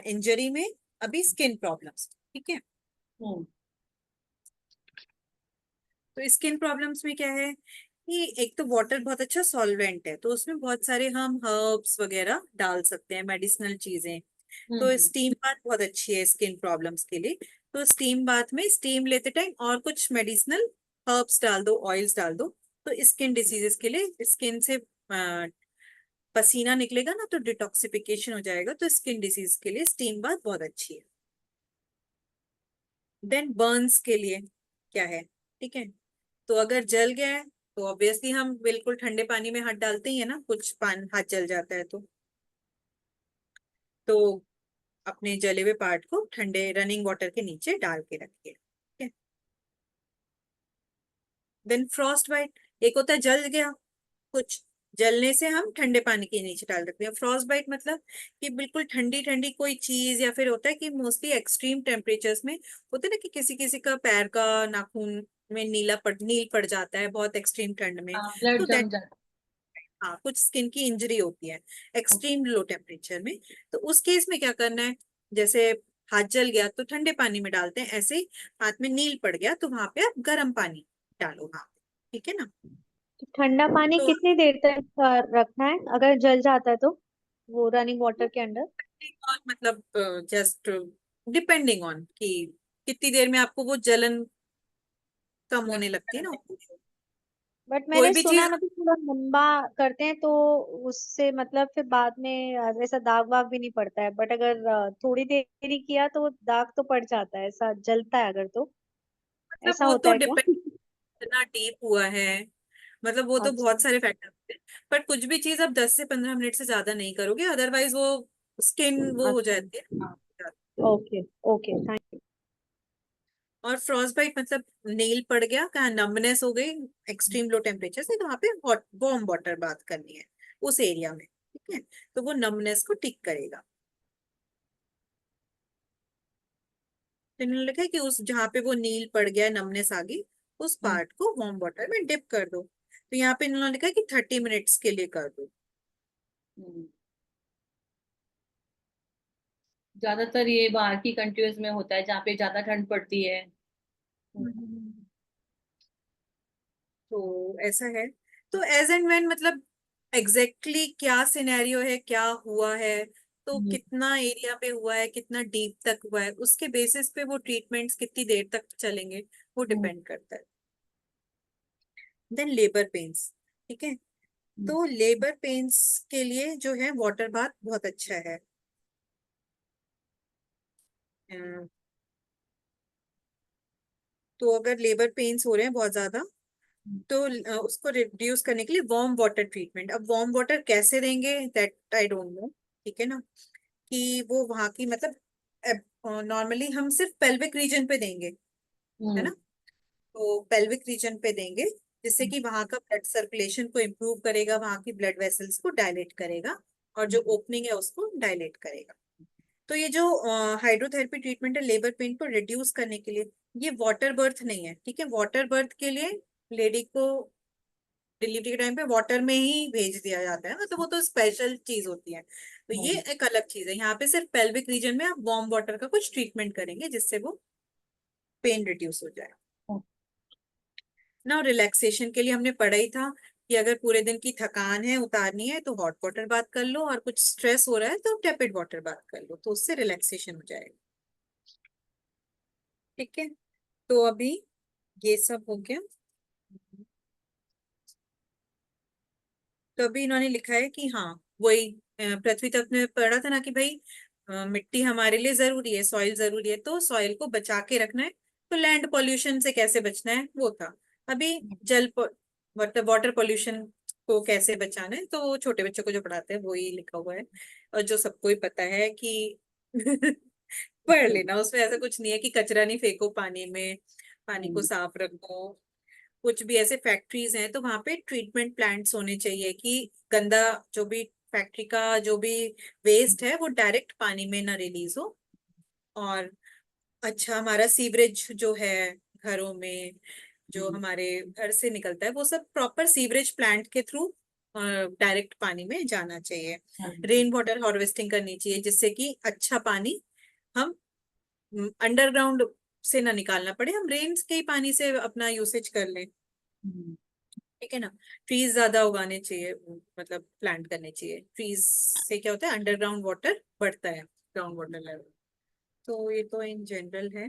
इंजरी में, अभी स्किन प्रॉब्लम्स। ठीक है, हम्म तो स्किन प्रॉब्लम्स में क्या है कि एक तो वाटर बहुत अच्छा सॉल्वेंट है, तो उसमें बहुत सारे हम हर्ब्स वगैरह डाल सकते हैं, मेडिसिनल चीजें, तो हम्म स्टीम बाथ बहुत अच्छी है स्किन प्रॉब्लम्स के लिए। तो स्टीम बाथ में स्टीम लेते टाइम और कुछ मेडिसिनल हर्ब्स डाल दो, ऑयल्स डाल दो, तो स्किन डिसीजेस के लिए, स्किन से पसीना निकलेगा ना तो डिटॉक्सिफिकेशन हो जाएगा, तो स्किन डिसीज के लिए स्टीम बाथ बहुत अच्छी है। देन बर्न्स के लिए क्या है, ठीक है, तो अगर जल गया है तो ऑब्वियसली हम बिल्कुल ठंडे पानी में हाथ डालते ही है ना, कुछ पान हाथ जल जाता है तो अपने जले हुए पार्ट को ठंडे रनिंग वाटर के नीचे डाल के रखिए। ठीक है, देन फ्रॉस्ट बाइट, एक होता है जल गया कुछ, जलने से हम ठंडे पानी के नीचे डाल देते हैं। फ्रॉस्ट बाइट मतलब कि बिल्कुल ठंडी ठंडी कोई चीज, या फिर होता है कि मोस्टली एक्सट्रीम टेम्परेचर्स में होता है ना कि किसी किसी का पैर का नाखून में नील पड़ जाता है बहुत एक्सट्रीम ठंड में, हाँ ब्लड तो जम दैट, जाता हाँ कुछ स्किन की इंजरी होती है है। एक्सट्रीम लो टेम्परेचर में, तो उस केस में क्या करना है, जैसे हाथ जल गया तो ठंडे पानी में डालते हैं, ऐसे ही हाथ में नील पड़ गया तो वहां पे आप गर्म पानी डालो वहां पे, ठीक है ना। ठंडा पानी तो कितनी देर तक रखना है अगर जल जाता है तो, वो रनिंग वाटर के अंदर? और मतलब जस्ट डिपेंडिंग ऑन कि कितनी देर में आपको वो जलन कम होने लगती है ना, बट कोई मैंने भी सुना चीज। है मतलब थोड़ा लंबा करते हैं तो उससे मतलब फिर बाद में ऐसा दाग वाग भी नहीं पड़ता है, बट अगर थोड़ी देर ही किया तो दाग तो पड़ जाता है, ऐसा जलता है अगर तो, मतलब ऐसा वो होता तो है क्या? डिपेंड कितना डीप हुआ है, मतलब वो तो अच्छा। बहुत सारे फैक्टर होते हैं, पर कुछ भी चीज आप 10 से 15 मिनट से ज्यादा नहीं करोगे, अदरवाइज वो स्किन वो हो अच्छा, जाती है। ओके ओके, थैंक और फ्रॉस्ट बाइट मतलब नेल पड़ गया, कहाँ नमनेस हो गई एक्सट्रीम लो टेम्परेचर से, तो वहां पे हॉट वार्म वाटर बात करनी है उस एरिया में, ठीक है। तो वो नमनेस को ठीक करेगा। तो इन्होंने लिखा है कि उस जहाँ पे वो नील पड़ गया, नमनेस आ गई, उस पार्ट को वार्म वाटर में डिप कर दो। तो यहाँ पे इन्होंने लिखा है कि 30 मिनट्स के लिए कर दो। हम्म। ज्यादातर ये बाहर की कंट्रीज में होता है जहाँ पे ज्यादा ठंड पड़ती है। यू। तो ऐसा है। तो एज एंड व्हेन मतलब एग्जैक्टली exactly क्या सिनेरियो है, क्या हुआ है, तो हम्म, कितना एरिया पे हुआ है, कितना डीप तक हुआ है, उसके बेसिस पे वो ट्रीटमेंट्स कितनी देर तक चलेंगे वो हम्म, डिपेंड करता है। देन लेबर पेन्स, ठीक है। हम्म, तो लेबर पेन्स के लिए जो है वाटर बाथ बहुत अच्छा है। अम, तो अगर लेबर पेन्स हो रहे हैं बहुत ज्यादा, तो उसको रिड्यूस करने के लिए वार्म वाटर ट्रीटमेंट। अब वार्म वाटर कैसे देंगे दैट आई डोंट नो, ठीक है ना, कि वो वहां की मतलब नॉर्मली हम सिर्फ पेल्विक रीजन पे देंगे, है हम्म, ना। तो पेल्विक रीजन पे देंगे, जिससे कि वहां का ब्लड सर्कुलेशन को इम्प्रूव करेगा, वहां की ब्लड वेसल्स को डायलेट करेगा, और जो ओपनिंग है उसको डायलेट करेगा। तो ये जो हाइड्रोथेरेपी ट्रीटमेंट है लेबर पेन को रिड्यूस करने के लिए, ये वाटर बर्थ नहीं है, ठीक है। वाटर बर्थ के लिए लेडी को डिलीवरी के टाइम पे वाटर में ही भेज दिया जाता है, मतलब वो तो स्पेशल चीज होती है। तो ये एक अलग चीज है। यहाँ पे सिर्फ पेल्विक रीजन में आप वार्म वाटर का कुछ ट्रीटमेंट करेंगे जिससे वो पेन रिड्यूस हो जाए ना। रिलैक्सेशन के लिए हमने पढ़ा ही था कि अगर पूरे दिन की थकान है उतारनी है तो हॉट वाटर बात कर लो, और कुछ स्ट्रेस हो रहा है तो टेपिड वाटर बात कर लो, तो उससे रिलैक्सेशन हो जाएगा, ठीक है। तो अभी ये सब हो गया। तो अभी इन्होंने लिखा है कि हाँ वही पृथ्वी तत्व में पढ़ा था ना कि भाई मिट्टी हमारे लिए जरूरी है, सॉइल जरूरी है, तो सॉइल को बचा के रखना है। तो लैंड पॉल्यूशन से कैसे बचना है वो था। अभी मतलब वाटर पॉल्यूशन को कैसे बचाना है, तो वो छोटे बच्चों को जो पढ़ाते हैं वो ही लिखा हुआ है, और जो सबको ही पता है कि पढ़ लेना। उसमें ऐसा कुछ नहीं है कि कचरा नहीं फेंको पानी में, पानी को साफ रखो। कुछ भी ऐसे फैक्ट्रीज हैं तो वहां पे ट्रीटमेंट प्लांट्स होने चाहिए कि गंदा जो भी फैक्ट्री का जो भी वेस्ट है वो डायरेक्ट पानी में ना रिलीज हो। और अच्छा हमारा सीवरेज जो है घरों में, जो हमारे घर से निकलता है, वो सब प्रॉपर सीवरेज प्लांट के थ्रू डायरेक्ट पानी में जाना चाहिए। रेन वाटर हार्वेस्टिंग करनी चाहिए, जिससे कि अच्छा पानी हम अंडरग्राउंड से ना निकालना पड़े, हम रेन्स के ही पानी से अपना यूसेज कर लें, ठीक है ना। ट्रीज ज्यादा उगाने चाहिए, मतलब प्लांट करने चाहिए। ट्रीज से क्या होता है, अंडरग्राउंड वाटर बढ़ता है, ग्राउंड वाटर लेवल। तो ये तो इन जनरल है।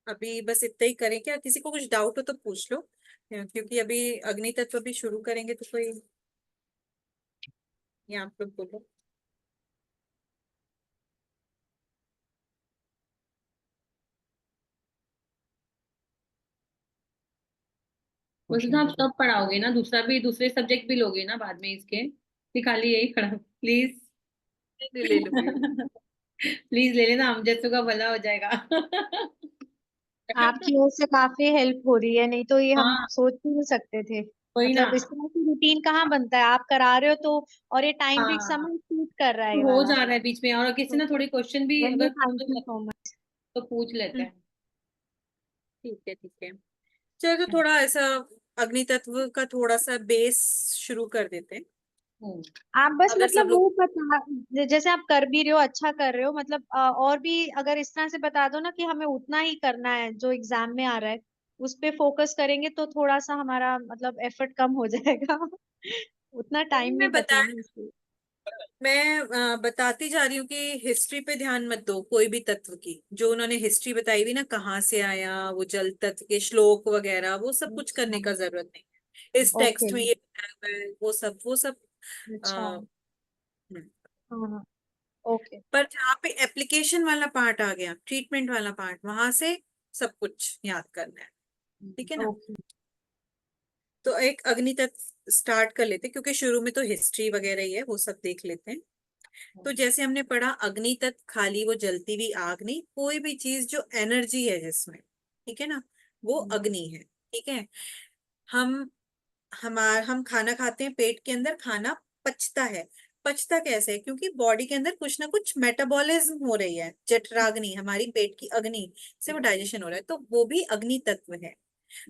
अभी बस इतना ही करें क्या, किसी को कुछ डाउट हो तो पूछ लो, क्योंकि अभी अग्नि तत्व भी शुरू करेंगे तो कोई, ये आप लोग बोलो। वैसे तो आप सब पढ़ाओगे ना, दूसरा भी दूसरे सब्जेक्ट भी लोगे ना बाद में इसके, कि खाली यही पढ़ा प्लीज। ले लूंगी। प्लीज ले लेना, हम जैसों का भला हो जाएगा। आपकी ओर से काफी हेल्प हो रही है, नहीं तो ये हम हाँ, सोच भी नहीं सकते थे। वही ना। मतलब इस तरह की रूटीन कहाँ बनता है, आप करा रहे हो तो। और ये टाइम भी हाँ, समय सूट कर रहा है ये हो वाला। जा रहा है बीच में, और किसी ना थोड़े क्वेश्चन भी वेरी अगर थैंक यू सो मच। तो पूछ लेते हैं। ठीक है ठीक है। चलो तो थोड़ा ऐसा अग्नि तत्व का थोड़ा सा बेस शुरू कर देते हैं। हम्म, आप बस अगर सब मतलब लोग वो बता, जैसे आप कर भी रहे हो, अच्छा कर रहे हो, मतलब और भी अगर इस तरह से बता दो ना कि हमें उतना ही करना है जो एग्जाम में आ रहा है, उस पे फोकस करेंगे तो थोड़ा सा हमारा मतलब एफर्ट कम हो जाएगा। उतना टाइम नहीं मैं बचा बता ना इसलिए। मैं बताती जा रही हूँ कि हिस्ट्री पे ध्यान मत दो कोई भी तत्व की। जो उन्होंने हिस्ट्री बताई हुई ना, कहाँ से आया वो जल तत्व के श्लोक वगैरह, वो सब कुछ करने का जरूरत नहीं। इस ओके। टेक्स्ट में ये बताया हुआ है, वो सब अच्छा। आ, हाँ हाँ। ओके। पर जहाँ पे एप्लीकेशन वाला पार्ट आ गया, ट्रीटमेंट वाला पार्ट, वहां से सब कुछ याद करना है, ठीक है ना। ओके। तो एक अग्नि तत्व स्टार्ट कर लेते हैं, क्योंकि शुरू में तो हिस्ट्री वगैरह ही है, वो सब देख लेते हैं। तो जैसे हमने पढ़ा, अग्नि तत्व खाली वो जलती हुई आग नहीं, कोई भी चीज जो एनर्जी है जिसमें, ठीक है ना, वो अग्नि है। ठीक है। हम हम खाना खाते हैं, पेट के अंदर खाना पचता है। पचता कैसे है? क्योंकि बॉडी के अंदर कुछ ना कुछ मेटाबॉलिज्म हो रही है, जठराग्नि, हमारी पेट की अग्नि से वो डाइजेशन हो रहा है, तो वो भी अग्नि तत्व है।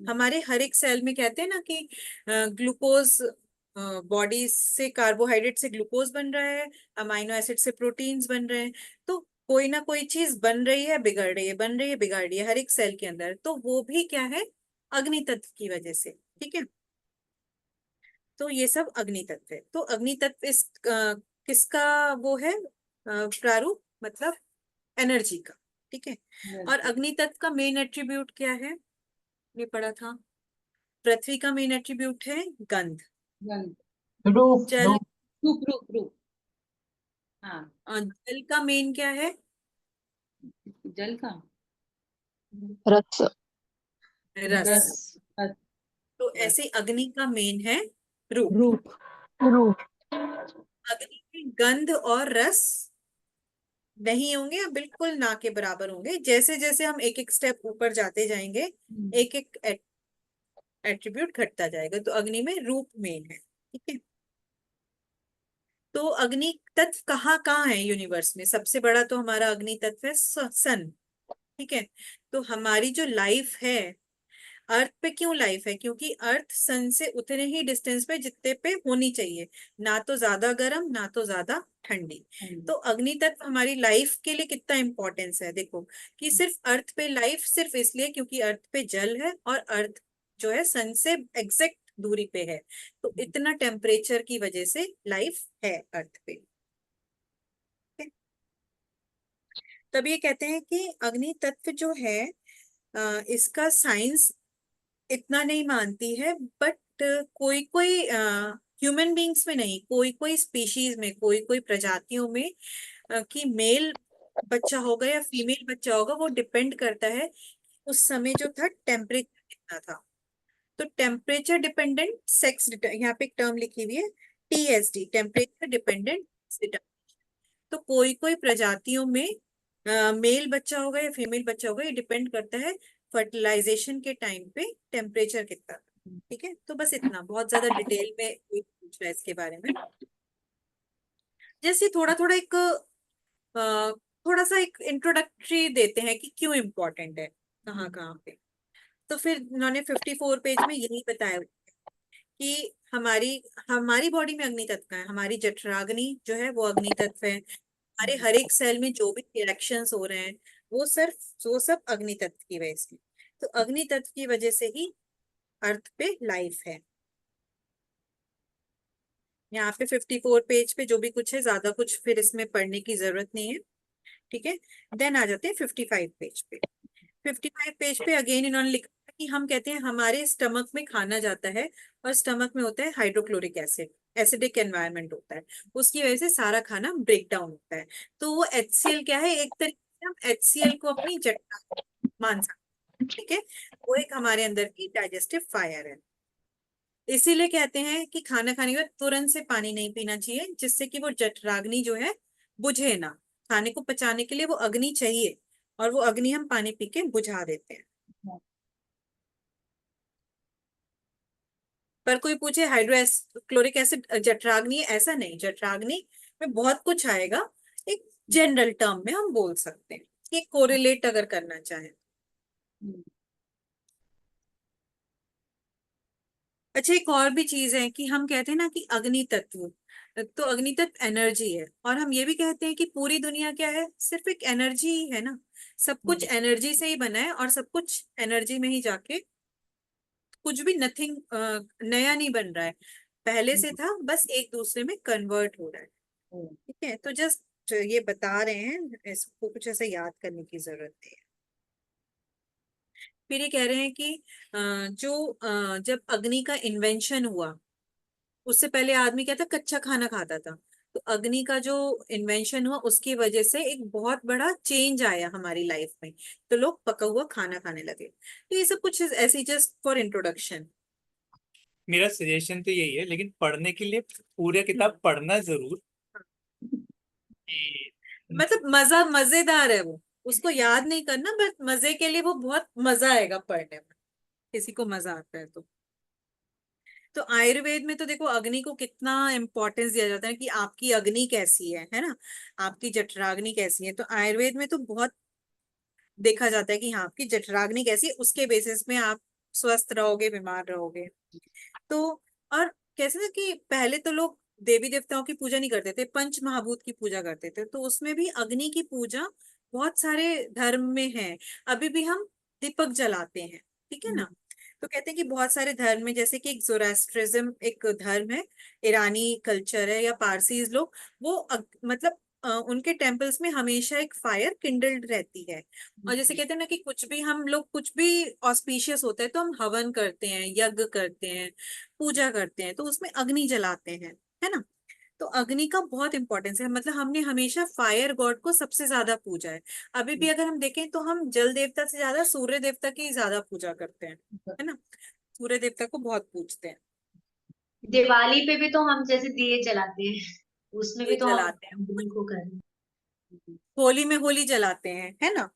हमारे हर एक सेल में कहते हैं ना कि ग्लूकोज, बॉडी से कार्बोहाइड्रेट से ग्लूकोज बन रहा है, अमाइनो एसिड से प्रोटीन्स बन रहे हैं। तो कोई ना कोई चीज बन रही है, बिगड़ रही है, बन रही है, बिगड़ रही है हर एक सेल के अंदर, तो वो भी क्या है? अग्नि तत्व की वजह से। ठीक है। तो ये सब अग्नि तत्व है। तो अग्नि तत्व किसका वो है प्रारूप, मतलब एनर्जी का। ठीक है। और अग्नि तत्व का मेन एट्रीब्यूट क्या है? ये पढ़ा था। पृथ्वी का मेन एट्रीब्यूट है गंध। रूप जल, रूप रूप रूप रूप। हाँ, जल का मेन क्या है? जल का रस रस। रस। रस। तो ऐसे अग्नि का मेन है रूप। रूप रूप अग्नि में गंध और रस नहीं होंगे, या बिल्कुल ना के बराबर होंगे। जैसे जैसे हम एक एक स्टेप ऊपर जाते जाएंगे, एक एक एट्रीब्यूट घटता जाएगा। तो अग्नि में रूप मेन है। ठीक है। तो अग्नि तत्व कहाँ कहाँ है यूनिवर्स में? सबसे बड़ा तो हमारा अग्नि तत्व है सन। ठीक है। तो हमारी जो लाइफ है अर्थ पे, क्यों लाइफ है? क्योंकि अर्थ सन से उतने ही डिस्टेंस पे जितने पे होनी चाहिए, ना तो ज्यादा गर्म ना तो ज्यादा ठंडी। तो अग्नि तत्व हमारी लाइफ के लिए कितना इंपॉर्टेंस है, देखो कि सिर्फ अर्थ पे लाइफ सिर्फ इसलिए क्योंकि अर्थ पे जल है, और अर्थ जो है सन से एग्जैक्ट दूरी पे है, तो इतना टेम्परेचर की वजह से लाइफ है अर्थ पे। तब ये कहते हैं कि अग्नि तत्व जो है इसका साइंस इतना नहीं मानती है, बट कोई कोई ह्यूमन बींग्स में नहीं, कोई कोई स्पीशीज में, कोई कोई प्रजातियों में कि मेल बच्चा होगा या फीमेल बच्चा होगा, वो डिपेंड करता है उस समय जो था टेम्परेचर कितना था। तो टेम्परेचर डिपेंडेंट सेक्स, यहाँ पे एक टर्म लिखी हुई है TSD, टेम्परेचर डिपेंडेंट। तो कोई कोई प्रजातियों में मेल बच्चा होगा या फीमेल बच्चा होगा, ये डिपेंड करता है फर्टिलाइजेशन के टाइम पे टेम्परेचर कितना था। ठीक है। तो बस इतना, बहुत ज्यादा डिटेल में कोई पूछ रहा है इसके बारे में। जैसे थोड़ा थोड़ा एक थोड़ा सा एक इंट्रोडक्टरी देते हैं कि क्यों इम्पोर्टेंट है, कहाँ कहाँ पे। तो फिर उन्होंने 54 पेज में यही बताया कि हमारी हमारी बॉडी में अग्नि तत्व का है। हमारी जठराग्नि जो है वो अग्नि तत्व है। हमारे हर एक सेल में जो भी रिएक्शंस हो रहे हैं वो सब अग्नि तत्व की वजह से। तो अग्नि तत्व की वजह से ही अर्थ पे लाइफ है। यहाँ पे 54 पेज पे जो भी कुछ है, ज्यादा कुछ फिर इसमें पढ़ने की जरूरत नहीं है। ठीक है। देन आ जाते हैं 55 पेज पे। 55 पेज पे अगेन इन्होंने लिखा है कि हम कहते हैं हमारे स्टमक में खाना जाता है, और स्टमक में होता है हाइड्रोक्लोरिक एसिड, एसिडिक एनवायरनमेंट होता है, उसकी वजह से सारा खाना ब्रेक डाउन होता है। तो वो HCl क्या है? एक तरीके से हम HCl को अपनी जठर मान सकते हैं। ठीक है। वो एक हमारे अंदर की डाइजेस्टिव फायर है। इसीलिए कहते हैं कि खाना खाने के बाद तुरंत से पानी नहीं पीना चाहिए, जिससे कि वो जठराग्नि जो है बुझे ना। खाने को पचाने के लिए वो अग्नि चाहिए, और वो अग्नि हम पानी पी के बुझा देते हैं। पर कोई पूछे हाइड्रोक्लोरिक एसिड जठराग्नि है? ऐसा नहीं, जठराग्नि में बहुत कुछ आएगा। एक जनरल टर्म में हम बोल सकते हैं कि कोरिलेट अगर करना चाहें। अच्छा, एक और भी चीज है कि हम कहते हैं ना कि अग्नि तत्व, तो अग्नि तत्व एनर्जी है, और हम ये भी कहते हैं कि पूरी दुनिया क्या है? सिर्फ एक एनर्जी ही है ना। सब कुछ एनर्जी से ही बना है, और सब कुछ एनर्जी में ही जाके, कुछ भी नथिंग नया नहीं बन रहा है, पहले से था, बस एक दूसरे में कन्वर्ट हो रहा है। ठीक है। तो जस्ट ये बता रहे हैं, इसको कुछ ऐसे याद करने की जरूरत नहीं है। फिर ये कह रहे हैं कि जब अग्नि का इन्वेंशन हुआ, उससे पहले आदमी क्या था? कच्चा खाना खाता था। तो अग्नि का जो इन्वेंशन हुआ उसकी वजह से एक बहुत बड़ा चेंज आया हमारी लाइफ में, तो लोग पका हुआ खाना खाने लगे। तो ये सब कुछ ऐसी जस्ट फॉर इंट्रोडक्शन। मेरा सजेशन तो यही है, लेकिन पढ़ने के लिए पूरा किताब पढ़ना जरूर। कि- मतलब मजेदार है वो, उसको याद नहीं करना, बट मजे के लिए वो बहुत मजा आएगा पढ़ने में, किसी को मजा आता है तो आयुर्वेद में तो देखो अग्नि को कितना इम्पोर्टेंस दिया जाता है कि आपकी अग्नि कैसी है ना, आपकी जठराग्नि कैसी है। तो आयुर्वेद में तो बहुत देखा जाता है कि हाँ आपकी जठराग्नि कैसी है, उसके बेसिस में आप स्वस्थ रहोगे बीमार रहोगे। तो और कैसे ना कि पहले तो लोग देवी देवताओं की पूजा नहीं करते थे, पंच महाभूत की पूजा करते थे, तो उसमें भी अग्नि की पूजा बहुत सारे धर्म में है। अभी भी हम दीपक जलाते हैं, ठीक है ना। तो कहते हैं कि बहुत सारे धर्म में, जैसे कि एक जोरास्ट्रिज्म एक धर्म है, ईरानी कल्चर है या पारसीज लोग, वो मतलब उनके टेम्पल्स में हमेशा एक फायर किंडल्ड रहती है। और जैसे कहते हैं ना कि कुछ भी हम लोग कुछ भी ऑस्पिशियस होता है तो हम हवन करते हैं, यज्ञ करते हैं, पूजा करते हैं, तो उसमें अग्नि जलाते हैं, है ना। तो अग्नि का बहुत इंपॉर्टेंस है, मतलब हमने हमेशा फायर गॉड को सबसे ज्यादा पूजा है। अभी भी अगर हम देखें तो हम जल देवता से ज्यादा सूर्य देवता की ज्यादा पूजा करते हैं, है ना। सूर्य देवता को बहुत पूजते हैं, दिवाली पे भी तो हम जैसे दिए जलाते हैं, उसमें ये भी तो हम जलाते हैं, अग्नि को कर रहे हैं। होली में होली जलाते हैं, है ना।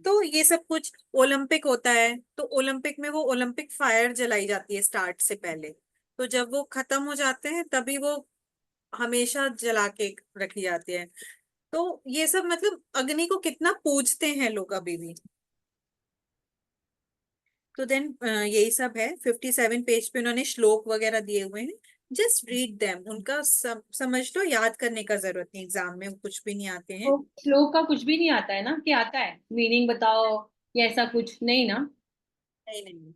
तो ये सब कुछ ओलंपिक होता है, तो ओलंपिक में वो ओलंपिक फायर जलाई जाती है स्टार्ट से पहले, तो जब वो खत्म हो जाते हैं तभी वो हमेशा जला के रखी जाती है। तो ये सब मतलब अग्नि को कितना पूजते हैं लोग अभी भी। तो देन यही सब है, 57 पेज पे उन्होंने श्लोक वगैरह दिए हुए हैं, जस्ट रीड देम, उनका समझ लो, याद करने का जरूरत नहीं, एग्जाम में कुछ भी नहीं आते हैं। तो श्लोक का कुछ भी नहीं आता है ना, कि आता है मीनिंग बताओ या ऐसा कुछ नहीं ना? नहीं नहीं,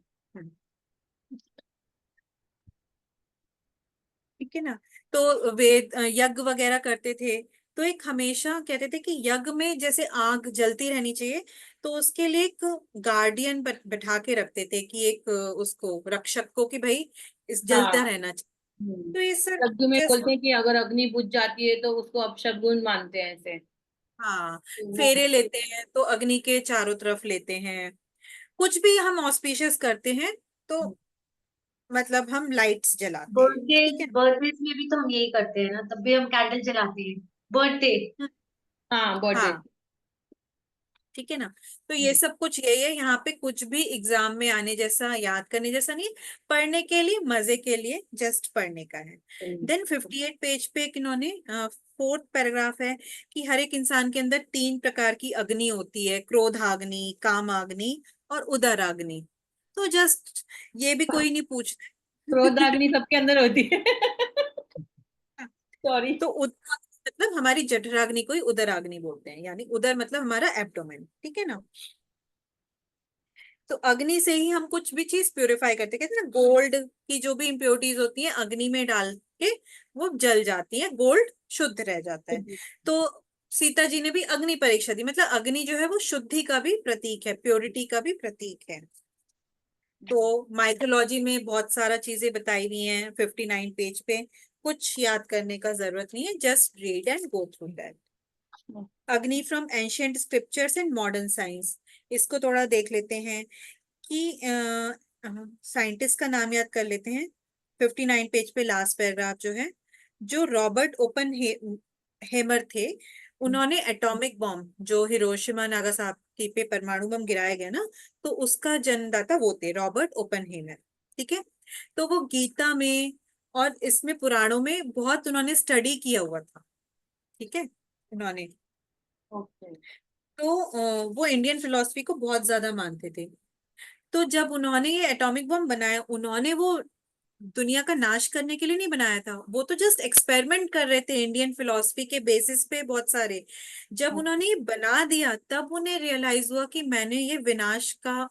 ठीक है ना। तो वेद यज्ञ वगैरह करते थे, तो एक हमेशा कहते थे कि यज्ञ में जैसे आग जलती रहनी चाहिए, तो उसके लिए एक गार्डियन बैठा के रखते थे, कि एक उसको रक्षक को, कि भाई इस जलता हाँ। रहना चाहिए। तो ये सब यज्ञ में जस्ट, बोलते हैं कि अगर अग्नि बुझ जाती है तो उसको अपशगुन मानते हैं ऐसे। हाँ, तो वो फेरे लेते हैं तो अग्नि के चारों तरफ लेते हैं, कुछ भी हम ऑस्पिशियस करते हैं तो मतलब हम लाइट्स जलाते हैं, बर्थडे ठीक है। बर्थडे में भी तो हम यही करते हैं ना, तब भी हम कैंडल जलाते हैं बर्थडे। हाँ, बर्थडे। हाँ, ठीक है ना। तो ये सब कुछ यही है, यहाँ पे कुछ भी एग्जाम में आने जैसा, याद करने जैसा नहीं है, पढ़ने के लिए, मजे के लिए, जस्ट पढ़ने का है। देन 58 पेज पे एक इन्होंने फोर्थ पैराग्राफ है कि हर एक इंसान के अंदर 3 प्रकार की अग्नि होती है, क्रोधाग्नि, कामाग्नि और उदराग्नि। तो जस्ट ये भी कोई नहीं पूछता। क्रोधाग्नि सबके अंदर होती है। सॉरी। तो मतलब हमारी जठराग्नि को ही उदराग्नि बोलते हैं, यानी उदर मतलब हमारा एब्डोमेन, ठीक है ना। तो अग्नि से ही हम कुछ भी चीज प्यूरिफाई करते हैं, कहते हैं ना गोल्ड की जो भी इम्प्योरिटीज होती हैं अग्नि में डाल के वो जल जाती है, गोल्ड शुद्ध रह जाता है। तो सीता जी ने भी अग्नि परीक्षा दी, मतलब अग्नि जो है वो शुद्धि का भी प्रतीक है, प्योरिटी का भी प्रतीक है। तो माइथोलॉजी में बहुत सारा चीजें बताई हुई हैं 59 पेज पे, कुछ याद करने का जरूरत नहीं है, just read and go through that. Agni from ancient scriptures and modern science, इसको थोड़ा देख लेते हैं कि साइंटिस्ट का नाम याद कर लेते हैं। 59 पेज पे लास्ट पैराग्राफ जो है, जो रॉबर्ट ओपन हेमर थे, उन्होंने एटॉमिक बॉम्ब जो हिरोशिमा नागासाकी पे परमाणु बम गिराया गया ना, तो उसका जन्मदाता वो थे, रॉबर्ट ओपन हेमर, ठीक है। तो वो गीता में और इसमें पुराणों में बहुत उन्होंने स्टडी किया हुआ था, ठीक है उन्होंने। ओके। तो वो इंडियन फिलोसफी को बहुत ज्यादा मानते थे। तो जब उन्होंने ये एटॉमिक बम बनाया, उन्होंने वो दुनिया का नाश करने के लिए नहीं बनाया था, वो तो जस्ट एक्सपेरिमेंट कर रहे थे इंडियन फिलोसफी के बेसिस पे बहुत सारे। जब उन्होंने ये बना दिया तब उन्हें रियलाइज हुआ कि मैंने ये विनाश का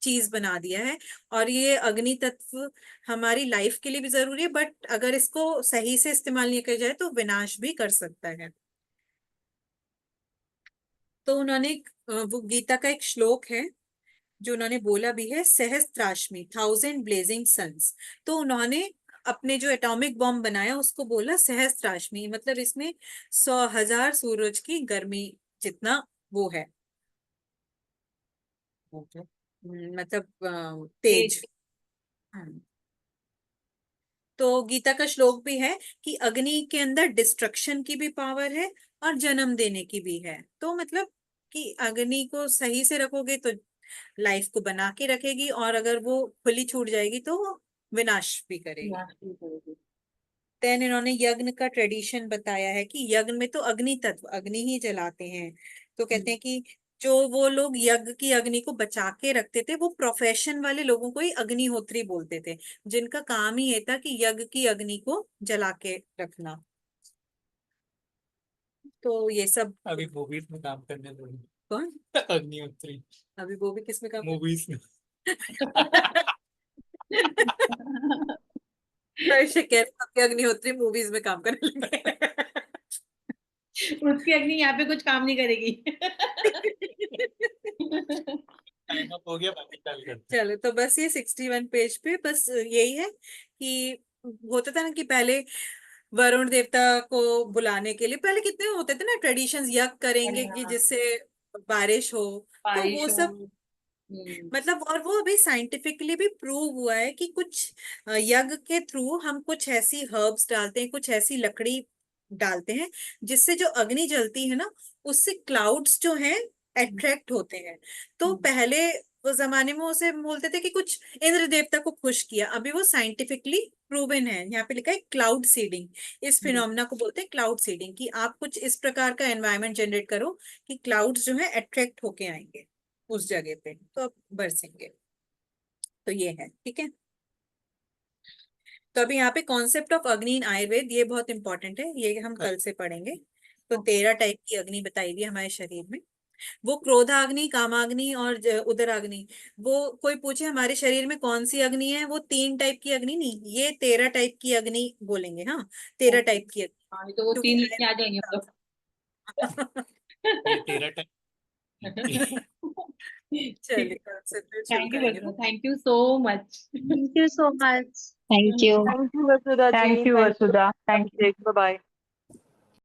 चीज बना दिया है, और ये अग्नि तत्व हमारी लाइफ के लिए भी जरूरी है, बट अगर इसको सही से इस्तेमाल नहीं किया जाए तो विनाश भी कर सकता है। तो उन्होंने वो गीता का एक श्लोक है जो उन्होंने बोला भी है, सहस्त्राश्मि, 1000 ब्लेजिंग सन्स। तो उन्होंने अपने जो एटॉमिक बॉम्ब बनाया उसको बोला सहस्त्राश्मि, मतलब इसमें 100,000 सूरज की गर्मी जितना वो है, मतलब तेज। तेज। हाँ। तो गीता का श्लोक भी है कि अग्नि के अंदर डिस्ट्रक्शन की भी पावर है और जन्म देने की भी है। तो मतलब कि अग्नि को सही से रखोगे तो लाइफ को बना के रखेगी, और अगर वो खुली छूट जाएगी तो वो विनाश भी करेगी। नाश्ते करोगे। देन इन्होंने यज्ञ का ट्रेडिशन बताया है कि यज्ञ में तो अग्नि तत्व, अग्नि ही जलाते हैं। तो कहते हैं कि जो वो लोग यज्ञ की अग्नि को बचा के रखते थे, वो प्रोफेशन वाले लोगों को ही अग्निहोत्री बोलते थे, जिनका काम ही ये था कि यज्ञ की अग्नि को जला के रखना। तो ये सब अभी मूवीज में काम करने लगे कौन, अग्निहोत्री, अभी वो भी किसमें काम मूवीज में। ऐसे कह रहे हो कि अग्निहोत्री मूवीज में काम करने लगे। उसकी अग्नि यहाँ पे कुछ काम नहीं करेगी। टाइम अप हो गया, बाकी कल करते हैं। चलो, तो बस ये 61 पेज पे बस यही है कि होता था ना कि पहले वरुण देवता को बुलाने के लिए पहले कितने होते थे ना ट्रेडिशंस, यज्ञ करेंगे कि हाँ, जिससे बारिश हो। तो वो बारिश हो। सब मतलब, और वो अभी साइंटिफिकली भी प्रूव हुआ है कि कुछ यज्ञ के थ्रू हम कुछ ऐसी हर्ब्स डालते हैं, कुछ ऐसी लकड़ी डालते हैं जिससे जो अग्नि जलती है ना, उससे क्लाउड्स जो हैं अट्रैक्ट होते हैं। तो पहले उस जमाने में उसे बोलते थे कि कुछ इंद्र देवता को खुश किया, अभी वो साइंटिफिकली प्रूवन है। यहाँ पे लिखा है क्लाउड सीडिंग, इस फिनोमेना को बोलते हैं क्लाउड सीडिंग, कि आप कुछ इस प्रकार का एनवायरनमेंट जनरेट करो कि क्लाउड्स जो है अट्रैक्ट होके आएंगे उस जगह पे, तो अब बरसेंगे। तो ये है, ठीक है। तो अभी यहाँ पे कॉन्सेप्ट ऑफ अग्नि इन आयुर्वेद, ये बहुत इंपॉर्टेंट है, ये हम कल से पढ़ेंगे। तो 13 टाइप की अग्नि बताई गई हमारे शरीर में। वो क्रोधाग्नि, कामाग्नि और उदराग्नि। वो कोई पूछे हमारे शरीर में कौन सी अग्नि है, वो 3 टाइप की अग्नि नहीं, ये 13 टाइप की अग्नि बोलेंगे। हाँ, 13 टाइप की अग्नि, हाँ, तो वो क्योंकि 3 लिख के आ जाएंगे हम लोग। ये 13 टाइम। चलिए, कल से फिर शुरू थैंक यू करेंगे। Vasudha, thank you so much. Thank you so much. Thank you. Thank you, Vasudha ji. Thank you, Thank you, Vasudha. Thank you. Bye-bye.